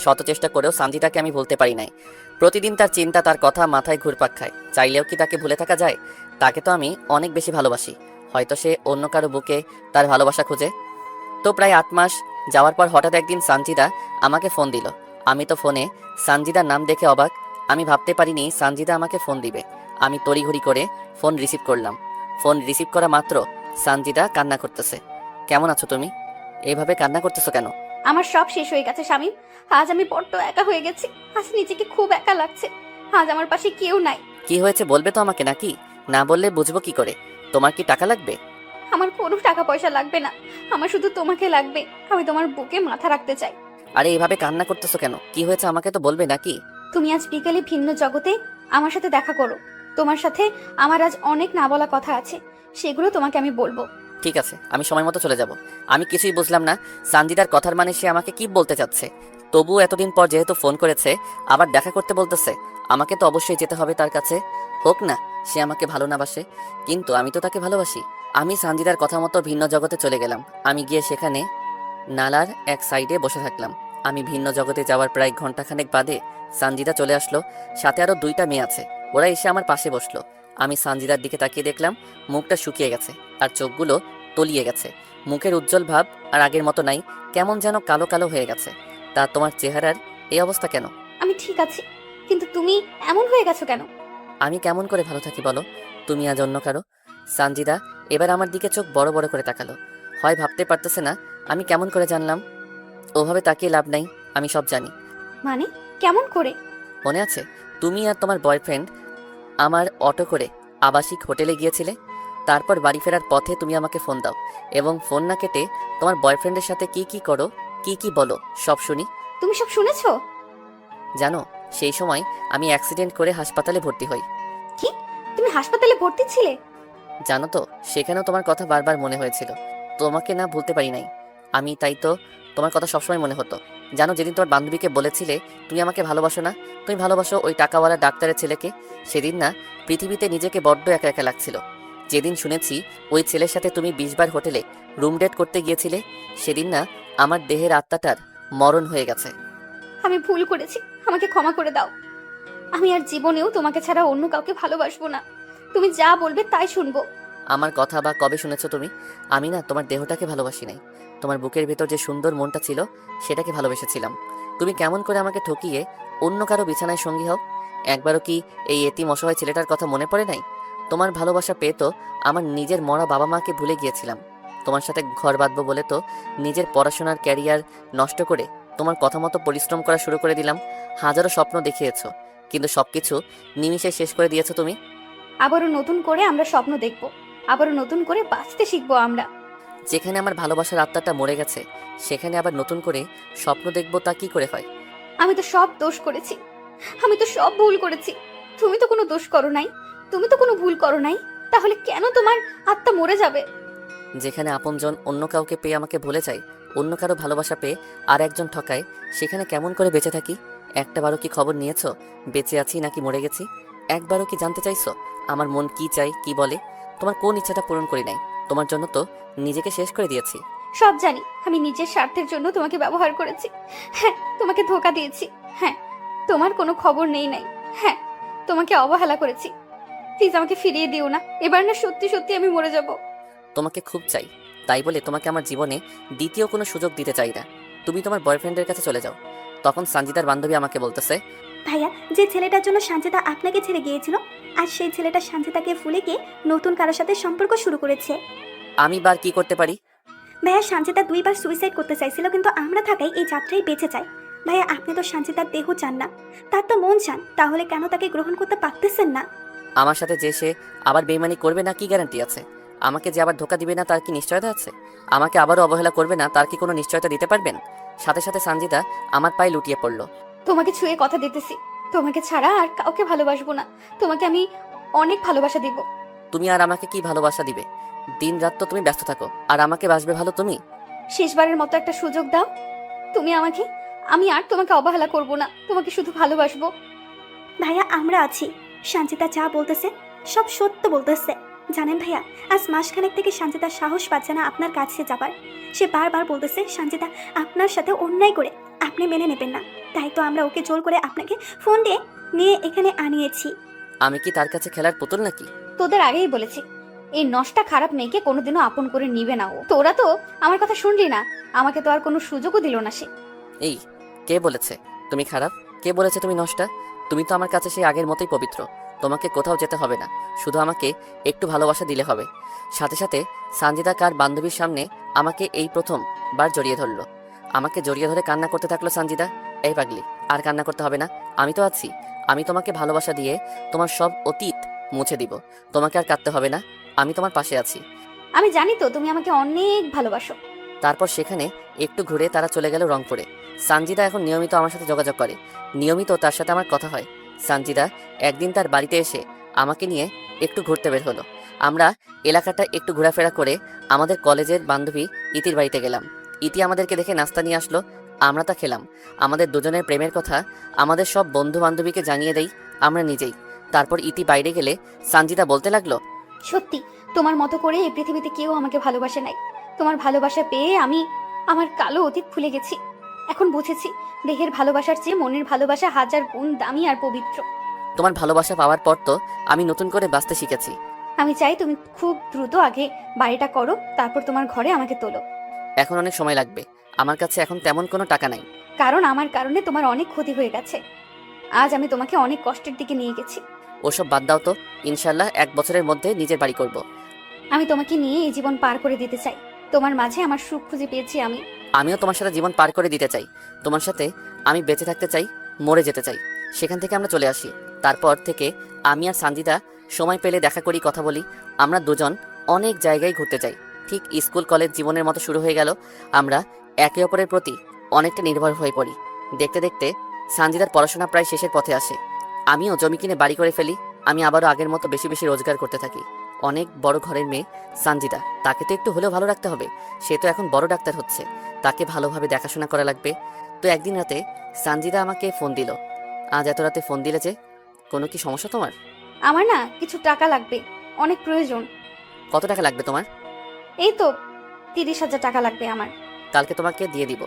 শত চেষ্টা করেও সানজিদাকে আমি ভুলতে পারি নাই। প্রতিদিন তার চিন্তা, তার কথা মাথায় ঘুরপাক খায়। চাইলেও কি তাকে ভুলে থাকা যায়? তাকে তো আমি অনেক বেশি ভালোবাসি। হয়তো সে অন্য কারো বুকে তার ভালোবাসা খুঁজে। তো প্রায় 8 মাস যাওয়ার পর হঠাৎ একদিন সানজিদা আমাকে ফোন দিল। আমি তো ফোনে সানজিদার নাম দেখে অবাক। আমি ভাবতে পারিনি সানজিদা আমাকে ফোন দিবে। আমি তড়িঘড়ি করে ফোন রিসিভ করলাম। ফোন রিসিভ করা মাত্র সানজিদা কান্না করতেছে। কেমন আছো তুমি? এইভাবে কান্না করতেছো কেন? আমার সব শেষ হয়ে গেছে শামীম। আজ আমি বড্ড একা হয়ে গেছি। আজ নিজেকে খুব একা লাগছে। আজ আমার পাশে কেউ নাই। কি হয়েছে বলবে তো আমাকে, নাকি? না বললে বুঝবো কি করে? তোমার কি টাকা লাগবে? আমার কোনো টাকা পয়সা লাগবে না, আমার শুধু তোমাকে লাগবে। আমি তোমার বুকে মাথা রাখতে চাই। আরে এইভাবে কান্না করতেছো কেন? কি হয়েছে আমাকে তো বলবে নাকি? তুমি আজ বিকেলে ভিন্ন জগতে আমার সাথে দেখা করো। তোমার সাথে আমার আজ অনেক না বলা কথা আছে, সেগুলো তোমাকে আমি বলবো। ঠিক আছে, আমি সময় মতো চলে যাব। আমি কিছুই বুঝলাম না সানজিদার কথার মানে সে আমাকে কি বলতে চাচ্ছে। তবুও এতদিন পর যেহেতু ফোন করেছে, আবার দেখা করতে বলতেছে, আমাকে তো অবশ্যই যেতে হবে তার কাছে। হোক না সে আমাকে ভালো না বাসে, কিন্তু আমি তো তাকে ভালোবাসি। আমি সানজিদার কথা মতো ভিন্ন জগতে চলে গেলাম। আমি গিয়ে সেখানে নালার এক সাইডে বসে থাকলাম। আমি ভিন্ন জগতে যাওয়ার প্রায় ঘন্টাখানেক বাদে সানজিদা চলে আসলো। সাথে আরো 2টা মেয়ে আছে। ওরা এসে আমার পাশে বসলো। আমি সানজিদার দিকে তাকিয়ে দেখলাম মুখটা শুকিয়ে গেছে আর চোখগুলো তলিয়ে গেছে। মুখের উজ্জ্বল ভাব আর আগের মতো নাই, কেমন যেন কালো কালো হয়ে গেছে। তা তোমার চেহারার এই অবস্থা কেন? আমি ঠিক আছি, কিন্তু তুমি এমন হয়ে গেছো কেন? আমি কেমন করে ভালো থাকি বলো? তুমি আজ অন্য কারো। সানজিদা এবার আমার দিকে চোখ বড় বড় করে তাকালো। হয় ভাবতে পারতেছে না আমি কেমন করে জানলাম। ওভাবে তাকিয়ে লাভ নাই, আমি সব জানি। মানে কেমন করে? মনে আছে তুমি আর তোমার বয়ফ্রেন্ড আমার অটো করে আবাসিক হোটেলে গিয়েছিলে? তারপর বাড়ি ফেরার পথে তুমি আমাকে ফোন দাও এবং ফোন না কেটে তোমার বয়ফ্রেন্ডের সাথে কি কি করো, কি কি বলো সব শুনি। তুমি সব শুনেছো? জানো সেই সময় আমি অ্যাক্সিডেন্ট করে হাসপাতালে ভর্তি হই। কি, তুমি হাসপাতালে ভর্তি ছিলে? জানো তো সেখানেও তোমার কথা বারবার মনে হয়েছিল। তোমাকে না ভুলতে পারি নাই আমি, তাই তো তোমার কথা সবসময় মনে হতো। জানো যেদিন তোমার বান্ধবীকে বলেছিলে তুমি আমাকে ভালোবাসো না, তুমি ভালোবাসো ওই টাকাওয়ালা ডাক্তারের ছেলেকে, সেদিন না পৃথিবীতে নিজেকে বড্ড একা একা লাগছিল। যেদিন শুনেছি ওই ছেলের সাথে তুমি 20 বার হোটেলে রুম ডেট করতে গিয়েছিলে, সেদিন না আমার দেহের আত্মাটার মরণ হয়ে গেছে। আমি ভুল করেছি, আমাকে ক্ষমা করে দাও। আমি আর জীবনেও তোমাকে ছাড়া অন্য কাউকে ভালোবাসবো না। তুমি যা বলবে তাই শুনবো। আমার কথা বা কবে শুনেছো তুমি? আমি না তোমার দেহটাকে ভালোবাসি নাই, তোমার বুকের ভেতর যে সুন্দর মনটা ছিল সেটাকে ভালোবেসেছিলাম। তুমি কেমন করে আমাকে ঠকিয়ে অন্য কারো বিছানায় সঙ্গী হও? একবারও কি এই এতিম অসহায় ছেলেটার কথা মনে পড়ে নাই? তোমার ভালোবাসা পেয়ে তো আমার নিজের মরা বাবা মাকে ভুলে গিয়েছিলাম। তোমার সাথে ঘর বাঁধবো বলে তো নিজের পড়াশোনার ক্যারিয়ার নষ্ট করে তোমার কথা মতো পরিশ্রম করা শুরু করে দিলাম। হাজারো স্বপ্ন দেখিয়েছো, কিন্তু সবকিছু নিমিষে শেষ করে দিয়েছো তুমি। আবারও নতুন করে আমরা স্বপ্ন দেখব, আবারও নতুন করে বাঁচতে শিখবো আমরা। যেখানে আমার ভালোবাসার আত্মাটা মরে গেছে, সেখানে আবার নতুন করে স্বপ্ন দেখবো, তা কি করে হয়? আমি তো সব দোষ করেছি, আমি তো সব ভুল করেছি। তুমি তো কোনো দোষ করো নাই, তুমি তো কোনো ভুল করো নাই, তাহলে কেন তোমার আত্মা মরে যাবে? যেখানে আপনজন অন্য কাউকে পেয়ে আমাকে ভুলে যায়, অন্য কারো ভালোবাসা পেয়ে আর একজন ঠকায়, সেখানে কেমন করে বেঁচে থাকি? একটাবারও কি খবর নিয়েছো বেঁচে আছি নাকি মরে গেছি? একবারও কি জানতে চাইছো আমার মন কি চাই, কি বলে? তোমার কোন ইচ্ছাটা পূরণ করি নাই? তোমার জন্য তো নিজেকে শেষ করে দিয়েছি। সব জানি, আমি নিজের স্বার্থের জন্য তোমাকে ব্যবহার করেছি। হ্যাঁ, তোমাকে ধোকা দিয়েছি। হ্যাঁ, তোমার কোনো খবর নেই নাই। হ্যাঁ, তোমাকে অবহেলা করেছি। প্লিজ আমাকে ফিরিয়ে দিও না। এবার না সত্যি সত্যি আমি মরে যাব। তোমাকে খুব চাই, তাই বলে তোমাকে আমার জীবনে দ্বিতীয় কোনো সুযোগ দিতে চাই না। তুমি তোমার বয়ফ্রেন্ডের কাছে চলে যাও। তখন সঞ্জিতার বান্ধবী আমাকে বলতেছে, ভাইয়া, যে ছেলেটার জন্য সানজিদা আপনাকে ছেড়ে গিয়েছিল, আর সেই ছেলেটা সানজিদাকে ভুলে গিয়ে নতুন কারোর সাথে সম্পর্ক শুরু করেছে। আমি বার কি করতে পারি? ভাইয়া, সানজিদা 2বার সুইসাইড করতে চাইছিল, কিন্তু আমরা থাকাই এই যাত্রায় বেঁচে যায়। ভাইয়া, আপনি তো সানজিদার দেহ চান না, তার তো মন চান, তাহলে কেন তাকে গ্রহণ করতে পারতেছেন না? আমার সাথে যে সে আবার বেইমানি করবে না কি গ্যারান্টি আছে? আমাকে যে আবার ধোকা দিবে না তার কি নিশ্চয়তা আছে? আমাকে আবারও অবহেলা করবে না তার কি কোনো নিশ্চয়তা দিতে পারবেন? সাথে সাথে সঞ্জিতা আমার পায়ে লুটিয়ে পড়ল। তোমাকে ছুঁয়ে কথা দিতেছি, তোমাকে ছাড়া আর কাউকে ভালোবাসবো না। তোমাকে আমি অনেক ভালোবাসা দিব। তুমি আর আমাকে কি ভালোবাসা দিবে? দিন রাত তো তুমি ব্যস্ত থাকো, আর আমাকে বাসবে ভালো তুমি? শেষবারের মতো একটা সুযোগ দাও তুমি আমাকে। আমি আর তোমাকে অবহেলা করব না, তোমাকে শুধু ভালোবাসবো। ভাইয়া, আমরা আছি। সানজিদা যা বলতেছে সব সত্য বলতেছে। জানেন ভাইয়া, আজ মাসখানেক থেকে সানজিদা সাহস পাচ্ছে না আপনার কাছে যাবার। সে বারবার বলতেছে সানজিদা আপনার সাথে অন্যায় করে আপনি মেনে নেবেন না। তাই তো আমরা ওকে জোর করে আপনাকে ফোন দিয়ে নিয়ে এখানে আনিয়েছি। আমি কি তার কাছে খেলার পুতুল নাকি? তোদের আগেই বলেছি, এই নষ্টা খারাপ মেয়েকে কোনোদিনও আপন করে নিবে না ও। তোরা তো আমার কথা শুনলি না, আমাকে তো আর কোনো সুযোগও দিল না সে। এই, কে বলেছে তুমি খারাপ? কে বলেছে তুমি নষ্টা? তুমি তো আমার কাছে সেই আগের মতোই পবিত্র। তোমাকে কোথাও যেতে হবে না, শুধু আমাকে একটু ভালোবাসা দিলে হবে। সাথে সাথে সঞ্জিতা কার বান্ধবীর সামনে আমাকে এই প্রথমবার জড়িয়ে ধরলো। আমাকে জড়িয়ে ধরে কান্না করতে থাকলো সঞ্জিতা। এই পাগলি, আর কান্না করতে হবে না, আমি তো আছি। আমি তোমাকে ভালোবাসা দিয়ে তোমার সব অতীত মুছে দিব। তোমাকে আর কাঁদতে হবে না, আমি তোমার পাশে আছি। আমি জানি তো তুমি আমাকে অনেক ভালোবাসো। তারপর সেখানে একটু ঘুরে তারা চলে গেল রংপুরে। সঞ্জিদা এখন নিয়মিত আমার সাথে যোগাযোগ করে, নিয়মিত তার সাথে আমার কথা হয়। সঞ্জিদা একদিন তার বাড়িতে এসে আমাকে নিয়ে একটু ঘুরতে বের হলো। আমরা এলাকাটা একটু ঘোরাফেরা করে আমাদের কলেজের বান্ধবী ইতির বাড়িতে গেলাম। ইতি আমাদেরকে দেখে নাস্তা নিয়ে আসলো, আমরা তা খেলাম। আমাদের দুজনের প্রেমের কথা আমাদের সব বন্ধু বান্ধবীকে জানিয়ে দেই আমরা নিজেই। তারপর ইতি বাইরে গেলে সঞ্জিদা বলতে লাগলো, সত্যি তোমার মতো করে এই পৃথিবীতে কেউ আমাকে ভালোবাসে নাই। তোমার ভালোবাসা পেয়ে আমি আমার কালো অতীত ভুলে গেছি। এখন বুঝেছি দেহের ভালোবাসার চেয়ে মনের ভালোবাসা হাজার গুণ দামি আর পবিত্র। তোমার ভালোবাসা পাওয়ার পর তো আমি নতুন করে বাঁচতে শিখেছি। আমি চাই তুমি খুব দ্রুত আগে বাড়িটা করো, তারপর তোমার ঘরে আমাকে তোলো। এখন অনেক সময় লাগবে, আমার কাছে এখন তেমন কোনো টাকা নাই। কারণ আমার কারণে তোমার অনেক ক্ষতি হয়ে গেছে। আজ আমি তোমাকে অনেক কষ্টের দিকে নিয়ে গেছি। ওসব বাদ দাও তো, ইনশাল্লাহ 1 বছরের মধ্যে নিজের বাড়ি করব। আমি তোমাকে নিয়ে এই জীবন পার করে দিতে চাই। তোমার মাঝে আমার সুখ খুঁজে পেয়েছি আমি। আমিও তোমার সাথে জীবন পার করে দিতে চাই। তোমার সাথে আমি বেঁচে থাকতে চাই, মরে যেতে চাই। সেখান থেকে আমরা চলে আসি। তারপর থেকে আমি আর সঞ্জিতা সময় পেলে দেখা করি, কথা বলি। আমরা দুজন অনেক জায়গায় ঘুরতে যাই। ঠিক স্কুল কলেজ জীবনের মতো শুরু হয়ে গেল। আমরা একে অপরের প্রতি অনেকটা নির্ভর হয়ে পড়ি। দেখতে দেখতে সঞ্জিতার পড়াশোনা প্রায় শেষের পথে আসে। আমিও জমি কিনে বাড়ি করে ফেলি। আমি আবারও আগের মতো বেশি বেশি রোজগার করতে থাকি। অনেক বড় ঘরের মেয়ে সঞ্জিতা, তাকে তো একটু হলেও ভালো রাখতে হবে। সে তো এখন বড় ডাক্তার হচ্ছে, তাকে ভালোভাবে দেখাশোনা করা লাগবে। তো একদিন রাতে সঞ্জিতা আমাকে ফোন দিল। আজ এত রাতে ফোন দিলে যে, কোনো কি সমস্যা তোমার? আমার না কিছু টাকা লাগবে, অনেক প্রয়োজন। কত টাকা লাগবে তোমার? এই তো 30,000 টাকা লাগবে আমার। কালকে তোমাকে দিয়ে দিব।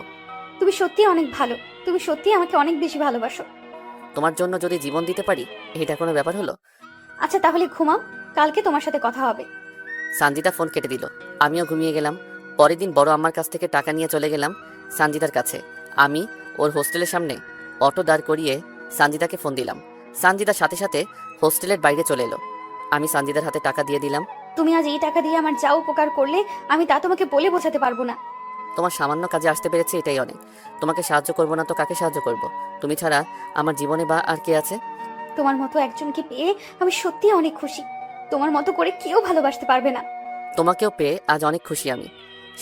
তুমি সত্যি অনেক ভালো, তুমি সত্যি আমাকে অনেক বেশি ভালোবাসো। তোমার জন্য যদি জীবন দিতে পারি, এটা কোনো ব্যাপার হলো? আচ্ছা তাহলে ঘুমাও, কালকে তোমার সাথে কথা হবে। সঞ্জিতা ফোন কেটে দিল। আমিও ঘুমিয়ে গেলাম। পরের দিন বড় আম্মার কাছ থেকে টাকা নিয়ে চলে গেলাম সঞ্জিতার কাছে। আমি ওর হোস্টেলের সামনে অটো দাঁড় করিয়ে সঞ্জিতাকে ফোন দিলাম। সঞ্জিতার সাথে সাথে হোস্টেলের বাইরে চলে এলো। আমি সঞ্জিতার হাতে টাকা দিয়ে দিলাম। তুমি আজ এই টাকা দিয়ে আমার যা উপকার করলে আমি তা তোমাকে বলে বোঝাতে পারবো না। তোমার সামান্য কাজে আসতে পেরেছি, এটাই অনেক। তোমাকে সাহায্য করবো না তো কাকে সাহায্য করব? তুমি ছাড়া আমার জীবনে বা আর কে আছে? তোমার মতো একজনকে পেয়ে আমি সত্যি অনেক খুশি। তোমার মতো করে কেউ ভালোবাসতে পারবে না। তোমাকেও পেয়ে আজ অনেক খুশি আমি।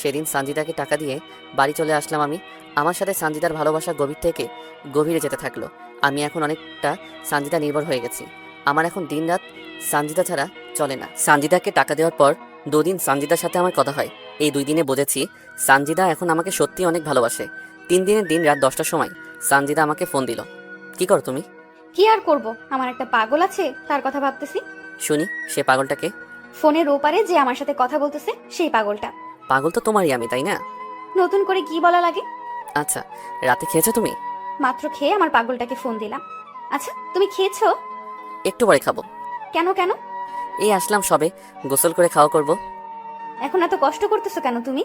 সেদিন সঞ্জিতাকে টাকা দিয়ে বাড়ি চলে আসলাম আমি। আমার সাথে সঞ্জিতার ভালোবাসা গভীর থেকে গভীরে যেতে থাকলো। আমি এখন অনেকটা সঞ্জিতা নির্ভর হয়ে গেছি। আমার এখন দিনরাত সঞ্জিতা ছাড়া চলে না। সঞ্জিতাকে টাকা দেওয়ার পর 2 দিন সঞ্জিতার সাথে আমার কথা হয়। এই 2 দিনে বুঝেছি সানজিদা এখন আমাকে সত্যি অনেক ভালোবাসে। 3 দিনের দিন রাত 10টার সময় সানজিদা আমাকে ফোন দিল। কি করো তুমি? কি আর করব, আমার একটা পাগল আছে, তার কথা ভাবতেছি। শুনি, সে পাগলটাকে? ফোনের ওপারে যে আমার সাথে কথা বলতেছে সেই পাগলটা। পাগল তো তোমারই আমি, তাই না? নতুন করে কি বলা লাগে? আচ্ছা, রাতে খেয়েছো তুমি? মাত্র খেয়ে আমার পাগলটাকে ফোন দিলাম। আচ্ছা, তুমি খেয়েছো? একটু পরে খাবো। কেন কেন? এই আসলাম সবে, গোসল করে খাওয়া করব। এখন এত কষ্ট করতেছো কেন তুমি?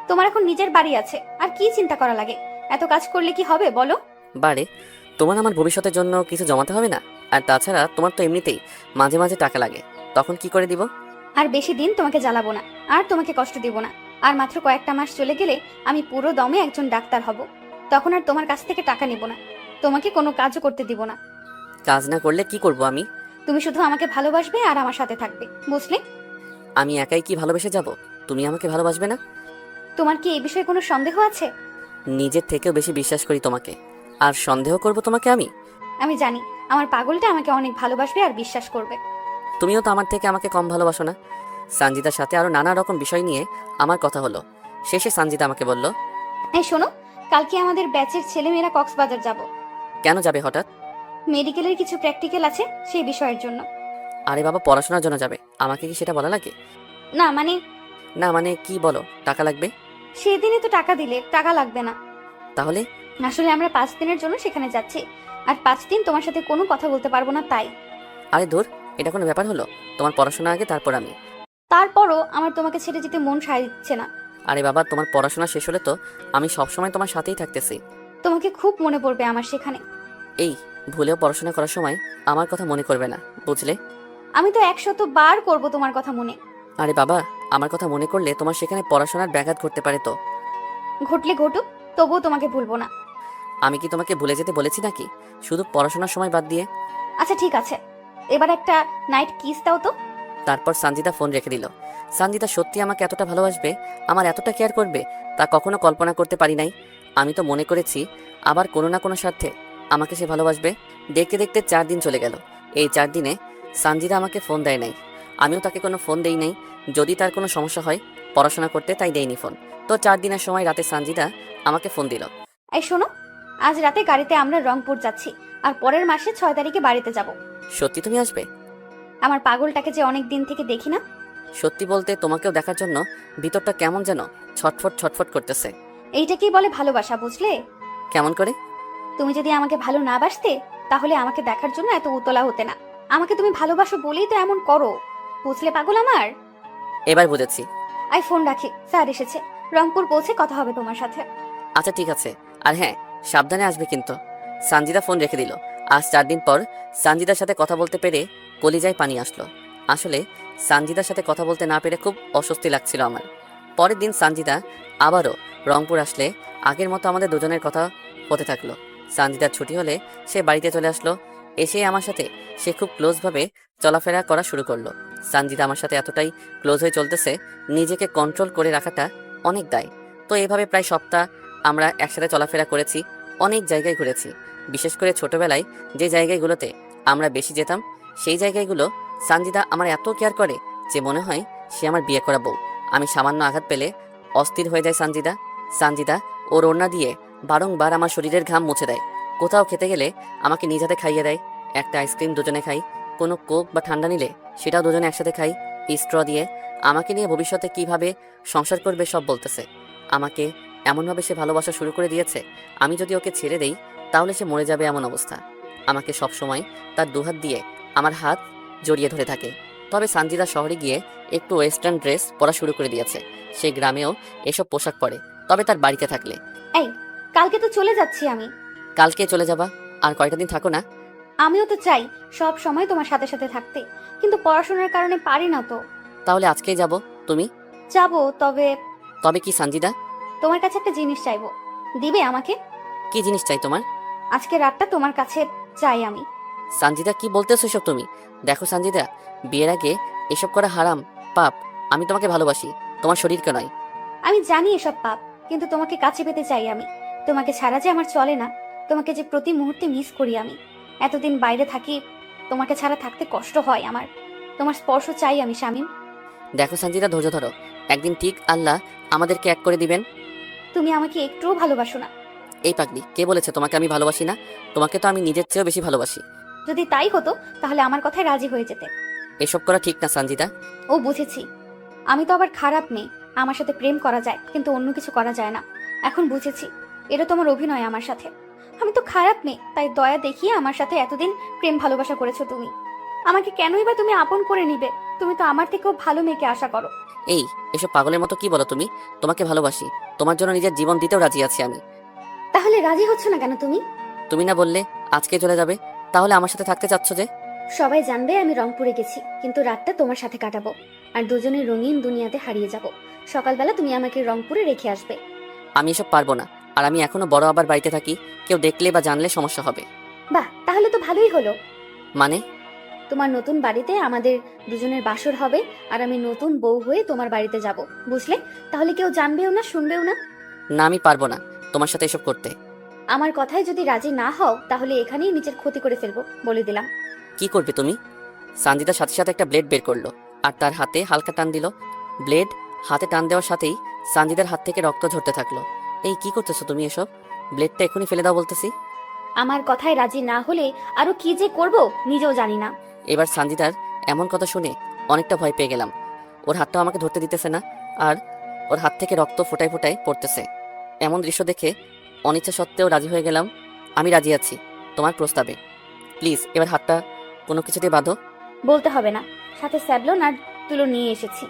তোমার এখন নিজের বাড়ি আছে, আর কি চিন্তা করা লাগে? এত কাজ করলে কি হবে বলো? বারে, তোমার আমার ভবিষ্যতের জন্য কিছু জমাতে হবে না? আর তাছাড়া তোমার তো এমনিতেই মাঝে মাঝে টাকা লাগে, তখন কি করে দিব? আর বেশি দিন তোমাকে জ্বালাবো না, আর তোমাকে কষ্ট দিব না। আর মাত্র কয়েকটা মাস চলে গেলে আমি পুরো দমে একজন ডাক্তার হব। তখন আর তোমার কাছ থেকে টাকা নিব না, তোমাকে কোনো কাজও করতে দিব না। কাজ না করলে কি করব আমি? তুমি শুধু আমাকে ভালোবাসবে আর আমার সাথে থাকবে, বুঝলে? আমি একাই কি ভালোবেসে যাব? তুমি আমাকে ভালোবাসবে না? তোমার কি এই বিষয়ে কোনো সন্দেহ আছে? নিজের থেকেও বেশি বিশ্বাস করি তোমাকে, আর সন্দেহ করব তোমাকে আমি? আমি জানি আমার পাগলটা আমাকে অনেক ভালোবাসবে আর বিশ্বাস করবে। তুমিও তো আমার থেকে আমাকে কম ভালোবাসো না। সানজিদার সাথে আরো নানা রকম বিষয় নিয়ে আমার কথা হলো। শেষে সানজিদা আমাকে বলল, এই শোনো, কালকে আমাদের ব্যাচের ছেলেমেয়েরা কক্সবাজার যাব। কেন যাবে হঠাৎ? মেডিকেলের কিছু প্র্যাকটিক্যাল আছে সেই বিষয়ের জন্য। আরে বাবা, পড়াশোনার জন্য যাবে, আমাকে কি সেটা বলা লাগে? না মানে, না মানে কি বলো, টাকা লাগবে? সেদিনই তো টাকা দিলে, টাকা লাগবে না। তাহলে? আসলে আমরা 5 দিনের জন্য সেখানে যাচ্ছি, আর 5 দিন তোমার সাথে কোনো কথা বলতে পারবো না তাই। আরে ধুর, এটা কোনো ব্যাপার হলো? তোমার পড়াশোনা আগে, তারপর আমি। তারপরও আমার তোমাকে ছেড়ে যেতে মন সায় দিচ্ছে না। আরে বাবা, তোমার পড়াশোনা শেষ হলে তো আমি সবসময় তোমার সাথেই থাকতেছি। তোমাকে খুব মনে পড়বে আমার সেখানে। এই, ভুলেও পড়াশোনা করার সময় আমার কথা মনে করবে না, বুঝলে? আমি তো 100 বার করব তোমার কথা মনে। আরে বাবা, আমার কথা মনে করলে তোমার সেখানে পড়াশোনার ব্যাঘাত ঘটতে পারে তো। ঘটলে ঘটুক, তবুও তোমাকে ভুলবো না। আমি কি তোমাকে ভুলে যেতে বলেছি নাকি, শুধু পড়াশোনার সময় বাদ দিয়ে? আচ্ছা ঠিক আছে, এবার একটা নাইট কিস দাও তো। তারপর সানজিদা ফোন রেখে দিল। সানজিদা সত্যি আমাকে এতটা ভালোবাসবে, আমার এতটা কেয়ার করবে, তা কখনো কল্পনা করতে পারি নাই। আমি তো মনে করেছি আবার কোনো না কোনো স্বার্থে আমাকে সে ভালোবাসবে। দেখতে দেখতে 4 দিন চলে গেল। এই 4 দিনে সানজিদা আমাকে ফোন দেয় নাই, আমিও তাকে কোনো ফোন দেই নাই। যদি তার কোনো সমস্যা হয় পড়াশোনা করতে, তাই দেয়নি ফোন। তো 4 দিনের সময় রাতে সানজিদা আমাকে ফোন দিল। এই শোনো, আজ রাতে গাড়িতে আমরা রংপুর যাচ্ছি, আর পরের মাসে 6 তারিখে বাড়িতে যাব। সত্যি তুমি আসবে? আমার পাগলটাকে যে অনেক দিন থেকে দেখি না। সত্যি বলতে তোমাকেও দেখার জন্য ভিতরটা কেমন যেন ছটফট ছটফট করতেছে। এইটাকেই বলে ভালোবাসা, বুঝলে? কেমন করে? তুমি যদি আমাকে ভালো না বাসতে, তাহলে আমাকে দেখার জন্য এত উতলা হতে না। আমাকে তুমি ভালোবাসো বলেই তো এমন করো, বুঝলে পাগল আমার? এবার বুঝেছি। আই ফোন রাখি, স্যার এসেছে। রংপুর পৌঁছে কথা হবে তোমার সাথে। আচ্ছা ঠিক আছে, আর হ্যাঁ, সাবধানে আসবে কিন্তু। সানজিদা ফোন রেখে দিল। আজ 4 দিন পর সানজিদার সাথে কথা বলতে পেরে কলিজায় পানি আসলো। আসলে সানজিদার সাথে কথা বলতে না পেরে খুব অস্বস্তি লাগছিল আমার। পরের দিন সানজিদা আবারও রংপুর আসলে আগের মতো আমাদের দুজনের কথা হতে থাকলো। সানজিদার ছুটি হলে সে বাড়িতে চলে আসলো। এসে আমার সাথে সে খুব ক্লোজভাবে চলাফেরা করা শুরু করলো। সানজিদা আমার সাথে এতটাই ক্লোজ হয়ে চলতেছে, নিজেকে কন্ট্রোল করে রাখাটা অনেক দায়। তো এভাবে প্রায় সপ্তাহ আমরা একসাথে চলাফেরা করেছি, অনেক জায়গায় ঘুরেছি। বিশেষ করে ছোটবেলায় যে জায়গাগুলোতে আমরা বেশি যেতাম, সেই জায়গাগুলো সানজিদা আমার এত কেয়ার করে যে মনে হয় সে আমার বিয়ে করা বউ। আমি সামান্য আঘাত পেলে অস্থির হয়ে যায় সানজিদা। সানজিদা ওর ওড়না দিয়ে বারংবার আমার শরীরের ঘাম মুছে দেয়। কোথাও খেতে গেলে আমাকে নিজ হাতে খাইয়ে দেয়। একটা আইসক্রিম দুজনে খাই, কোনো কোক বা ঠান্ডা নিলে সেটাও দুজনে একসাথে খাই স্ট্র দিয়ে। আমাকে নিয়ে ভবিষ্যতে কিভাবে সংসার করবে সব বলতেছে। আমাকে এমনভাবে সে ভালোবাসা শুরু করে দিয়েছে, আমি যদি ওকে ছেড়ে দেই তাহলে সে মরে যাবে এমন অবস্থা। আমাকে সবসময় তার দুহাত দিয়ে আমার হাত জড়িয়ে ধরে থাকে। তবে সানজিদা শহরে গিয়ে একটু ওয়েস্টার্ন ড্রেস পরা শুরু করে দিয়েছে। সে গ্রামেও এসব পোশাক পরে, তবে তার বাড়িতে থাকলে। এই, কালকে তো চলে যাচ্ছি আমি। কালকে চলে যাবা? আর কয়টা দিন থাকো না? আমিও তো চাই সব সময় তোমার সাথে সাথে থাকতে, কিন্তু পড়াশোনার কারণে পারি না তো। তাহলে আজকেই যাব। তুমি? যাবো, তবে তবে কি সানজিদা? তোমার কাছে একটা জিনিস চাইবো, দিবে আমাকে? কি জিনিস চাই তোমার? আজকে রাতটা তোমার কাছে চাই আমি। সানজিদা কি বলতেছো এসব তুমি? দেখো সানজিদা, বিয়ের আগে এসব করা হারাম, পাপ। আমি তোমাকে ভালোবাসি, তোমার শরীরকে নয়। আমি জানি এসব পাপ, কিন্তু তোমাকে কাছে পেতে চাই আমি। তোমাকে ছাড়া যে আমার চলে না, তোমাকে যে প্রতি মুহূর্তে মিস করি আমি। এতদিন বাইরে থাকি, তোমাকে ছাড়া থাকতে কষ্ট হয় আমার। তোমার স্পর্শ চাই আমি শামীম। দেখো সানজিদা, ধৈর্য ধরো। একদিন ঠিক আল্লাহ আমাদেরকে এক করে দিবেন। তুমি আমাকে একটুও ভালোবাসো না। এই পাগলি, কে বলেছে তোমাকে আমি ভালোবাসি না? তোমাকে তো আমি নিজের চেয়েও বেশি ভালোবাসি। যদি তাই হতো তাহলে আমার কথায় রাজি হয়ে যেতে। এসব করা ঠিক না সঞ্জিতা। ও বুঝেছি, আমি তো আবার খারাপ মেয়ে। আমার সাথে প্রেম করা যায় কিন্তু অন্য কিছু করা যায় না। এখন বুঝেছি এটা তোমার অভিনয় আমার সাথে। আমি তো খারাপ মেয়ে, তাই দয়া দেখিয়ে আমার সাথে এতদিন প্রেম ভালোবাসা করেছো তুমি। আমাকে কেনই বা তুমি আপন করে নিবে? তুমি তো আমার থেকেও ভালো মেয়েকে আশা করো। এই এসব পাগলের মতো কি বলো তুমি? তোমাকে ভালোবাসি, তোমার জন্য নিজের জীবন দিতেও রাজি আছি আমি। তাহলে রাজি হচ্ছ না কেন তুমি? তুমি না বললে আজকে চলে যাবে? তাহলে আমার সাথে থাকতে চাচ্ছ যে? সবাই জানবে আমি রংপুরে গেছি, কিন্তু রাতটা তোমার সাথে কাটাবো আর দুজনে রঙিন দুনিয়াতে হারিয়ে যাব। সকালবেলা তুমি আমাকে রংপুরে রেখে আসবে। আমি এসব পারবো না। আর আমি এখনো বড় আবার বাড়িতে থাকি, কেউ দেখলে বা জানলে সমস্যা হবে। বাহ, তাহলে তো ভালোই হলো। মানে? তোমার নতুন বাড়িতে আমাদের দুজনের বাসর হবে আর আমি নতুন বউ হয়ে তোমার বাড়িতে যাব, বুঝলে? তাহলে কেউ জানবেও না, শুনবেও না। না, আমি পারবো না তোমার সাথে এসব করতে। আমার কথায় যদি রাজি না হও তাহলে এখানেই নিজের ক্ষতি করে ফেলবো, বলে দিলাম। কি করবে তুমি? সঞ্জিতার সাথে সাথে একটা ব্লেড বের করলো আর তার হাতে হালকা টান দিল। ব্লেড হাতে টান দেওয়ার সাথেই সঞ্জিতার হাত থেকে রক্ত ঝরতে থাকলো। এই কি করতেছো তুমি এসব? ব্লেডটা এখনই ফেলে দাও বলতেছি। আমার কথায় রাজি না হলে আরো কি যে করব নিজেও জানি না। এবার সঞ্জিতার এমন কথা শুনে অনেকটা ভয় পেয়ে গেলাম। ওর হাতটাও আমাকে ধরতে দিতেছে না, আর ওর হাত থেকে রক্ত ফোটায় ফোটায় পড়তেছে। এমন দৃশ্য দেখে অনিচ্ছা সত্ত্বেও রাজি হয়ে গেলাম। আমি রাজি আছি তোমার প্রস্তাবে। প্লিজ এবার হাতটা কোনো কিছুতে বাঁধো। বলতে হবে না, সাথে স্যাবলন আর তুলো নিয়ে এসেছি।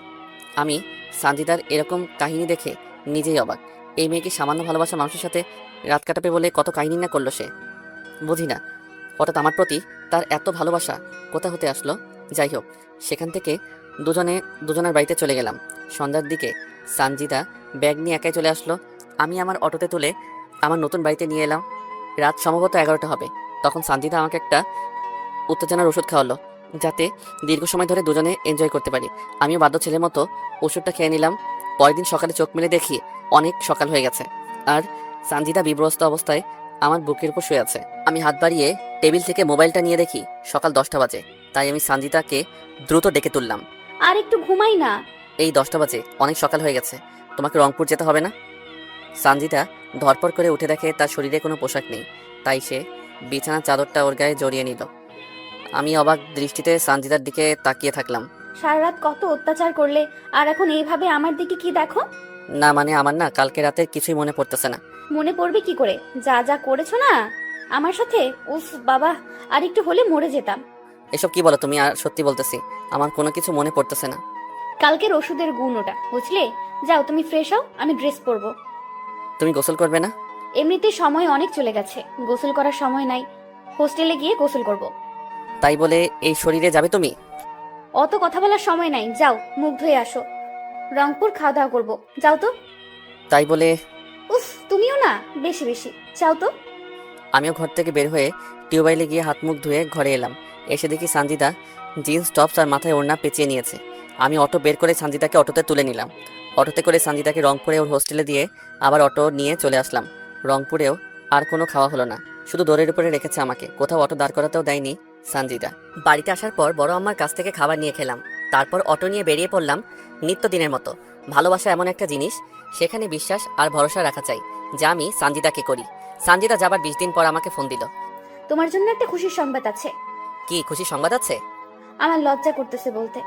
আমি সঞ্জিতার এরকম কাহিনী দেখে নিজেই অবাক। এই মেয়েকে সামান্য ভালোবাসা মানুষের সাথে রাত কাটাবে বলে কত কাহিনী না করলো সে। বুঝি না হঠাৎ আমার প্রতি তার এত ভালোবাসা কোথা হতে আসলো। যাই হোক, সেখান থেকে দুজনের বাড়িতে চলে গেলাম। সন্ধ্যার দিকে সঞ্জিতা ব্যাগ নিয়ে একাই চলে আসলো। আমি আমার অটোতে তুলে আমার নতুন বাড়িতে নিয়ে এলাম। রাত সম্ভবত 11টা হবে। তখন সঞ্জিতা আমাকে একটা উত্তেজনার ওষুধ খাওয়ালো, যাতে দীর্ঘ সময় ধরে দুজনে এনজয় করতে পারি। আমিও বাধ্য ছেলের মতো ওষুধটা খেয়ে নিলাম। পরের দিন সকালে চোখ মেলে দেখি অনেক সকাল হয়ে গেছে, আর সঞ্জিতা বিব্রস্ত অবস্থায় আমার বুকের উপর শুয়ে আছে। আমি হাত বাড়িয়ে টেবিল থেকে মোবাইলটা নিয়ে দেখি সকাল 10টা বাজে। তাই আমি সঞ্জিতাকে দ্রুত ডেকে তুললাম। আর একটু ঘুমাই না। এই 10টা বাজে, অনেক সকাল হয়ে গেছে, তোমাকে রংপুর যেতে হবে না? সঞ্জিতা ধরপর করে উঠে দেখে তার শরীরে কোনো পোশাক নেই, তাই সে বিছানার চাদরটা ওর গায়ে জড়িয়ে নিল। আমি অবাক দৃষ্টিতে সঞ্জিতার দিকে তাকিয়ে থাকলাম। সারা রাত কত অত্যাচার করলে, আর এখন এইভাবে আমার দিকে কি দেখো? না মানে আমার না কালকে রাতে কিছুই মনে পড়তেছে না। মনে পড়বে কি করে? যা যা করেছো না আমার সাথে, উফ বাবা, আর একটু হলে মরে যেতাম। এসব কি বলো তুমি? আর সত্যি বলতেছি, আমার কোনো কিছু মনে পড়তেছে না। কালকের ওষুধের গুণ ওটা, বুঝলে? যাও তুমি ফ্রেশ হও, আমি ড্রেস পরবো। তুমি গোসল করবে না? এমনিতেই সময় অনেক চলে গেছে, গোসল করার সময় নাই। হোস্টেলে গিয়ে গোসল করব। তাই বলে এই শরীরে যাবে তুমি? অত কথা বলার সময় নাই, যাও মুখ ধুয়ে আসো। রংপুর খাওয়া দাওয়া করবো, যাও তো। তাই বলে উফ, তুমিও না বেশি বেশি, যাও তো। আমিও ঘর থেকে বের হয়ে টিউবওয়েলে গিয়ে হাত মুখ ধুয়ে ঘরে এলাম। এসে দেখি সঞ্জিতা জিন্স টপস আর মাথায় ওড়না পেঁচিয়ে নিয়েছে। আমি অটো বের করে সঞ্জিতাকে অটোতে তুলে নিলাম। অটোতে করে সঞ্জিতাকে রংপুরে ওর হোস্টেলে দিয়ে আবার অটো নিয়ে চলে আসলাম। রংপুরেও আর কোনো খাওয়া হলো না, শুধু দৌড়ের উপরে রেখেছে আমাকে, কোথাও অটো দাঁড় করাতেও দেয়নি সঞ্জিতা। বাড়িতে আসার পর বড় আম্মার কাছ থেকে খাবার নিয়ে খেলাম। তারপর অটো নিয়ে বেরিয়ে পড়লাম নিত্যদিনের মতো। ভালোবাসা এমন একটা জিনিস, সেখানে বিশ্বাস আর ভরসা রাখা চাই, যা আমি সঞ্জিতাকে করি। সঞ্জিতা যাবার 20 দিন পর আমাকে ফোন দিল। তোমার জন্য একটা খুশির সংবাদ আছে। কি খুশি সংবাদ আছে? আমার লজ্জা করতেছে বলতে।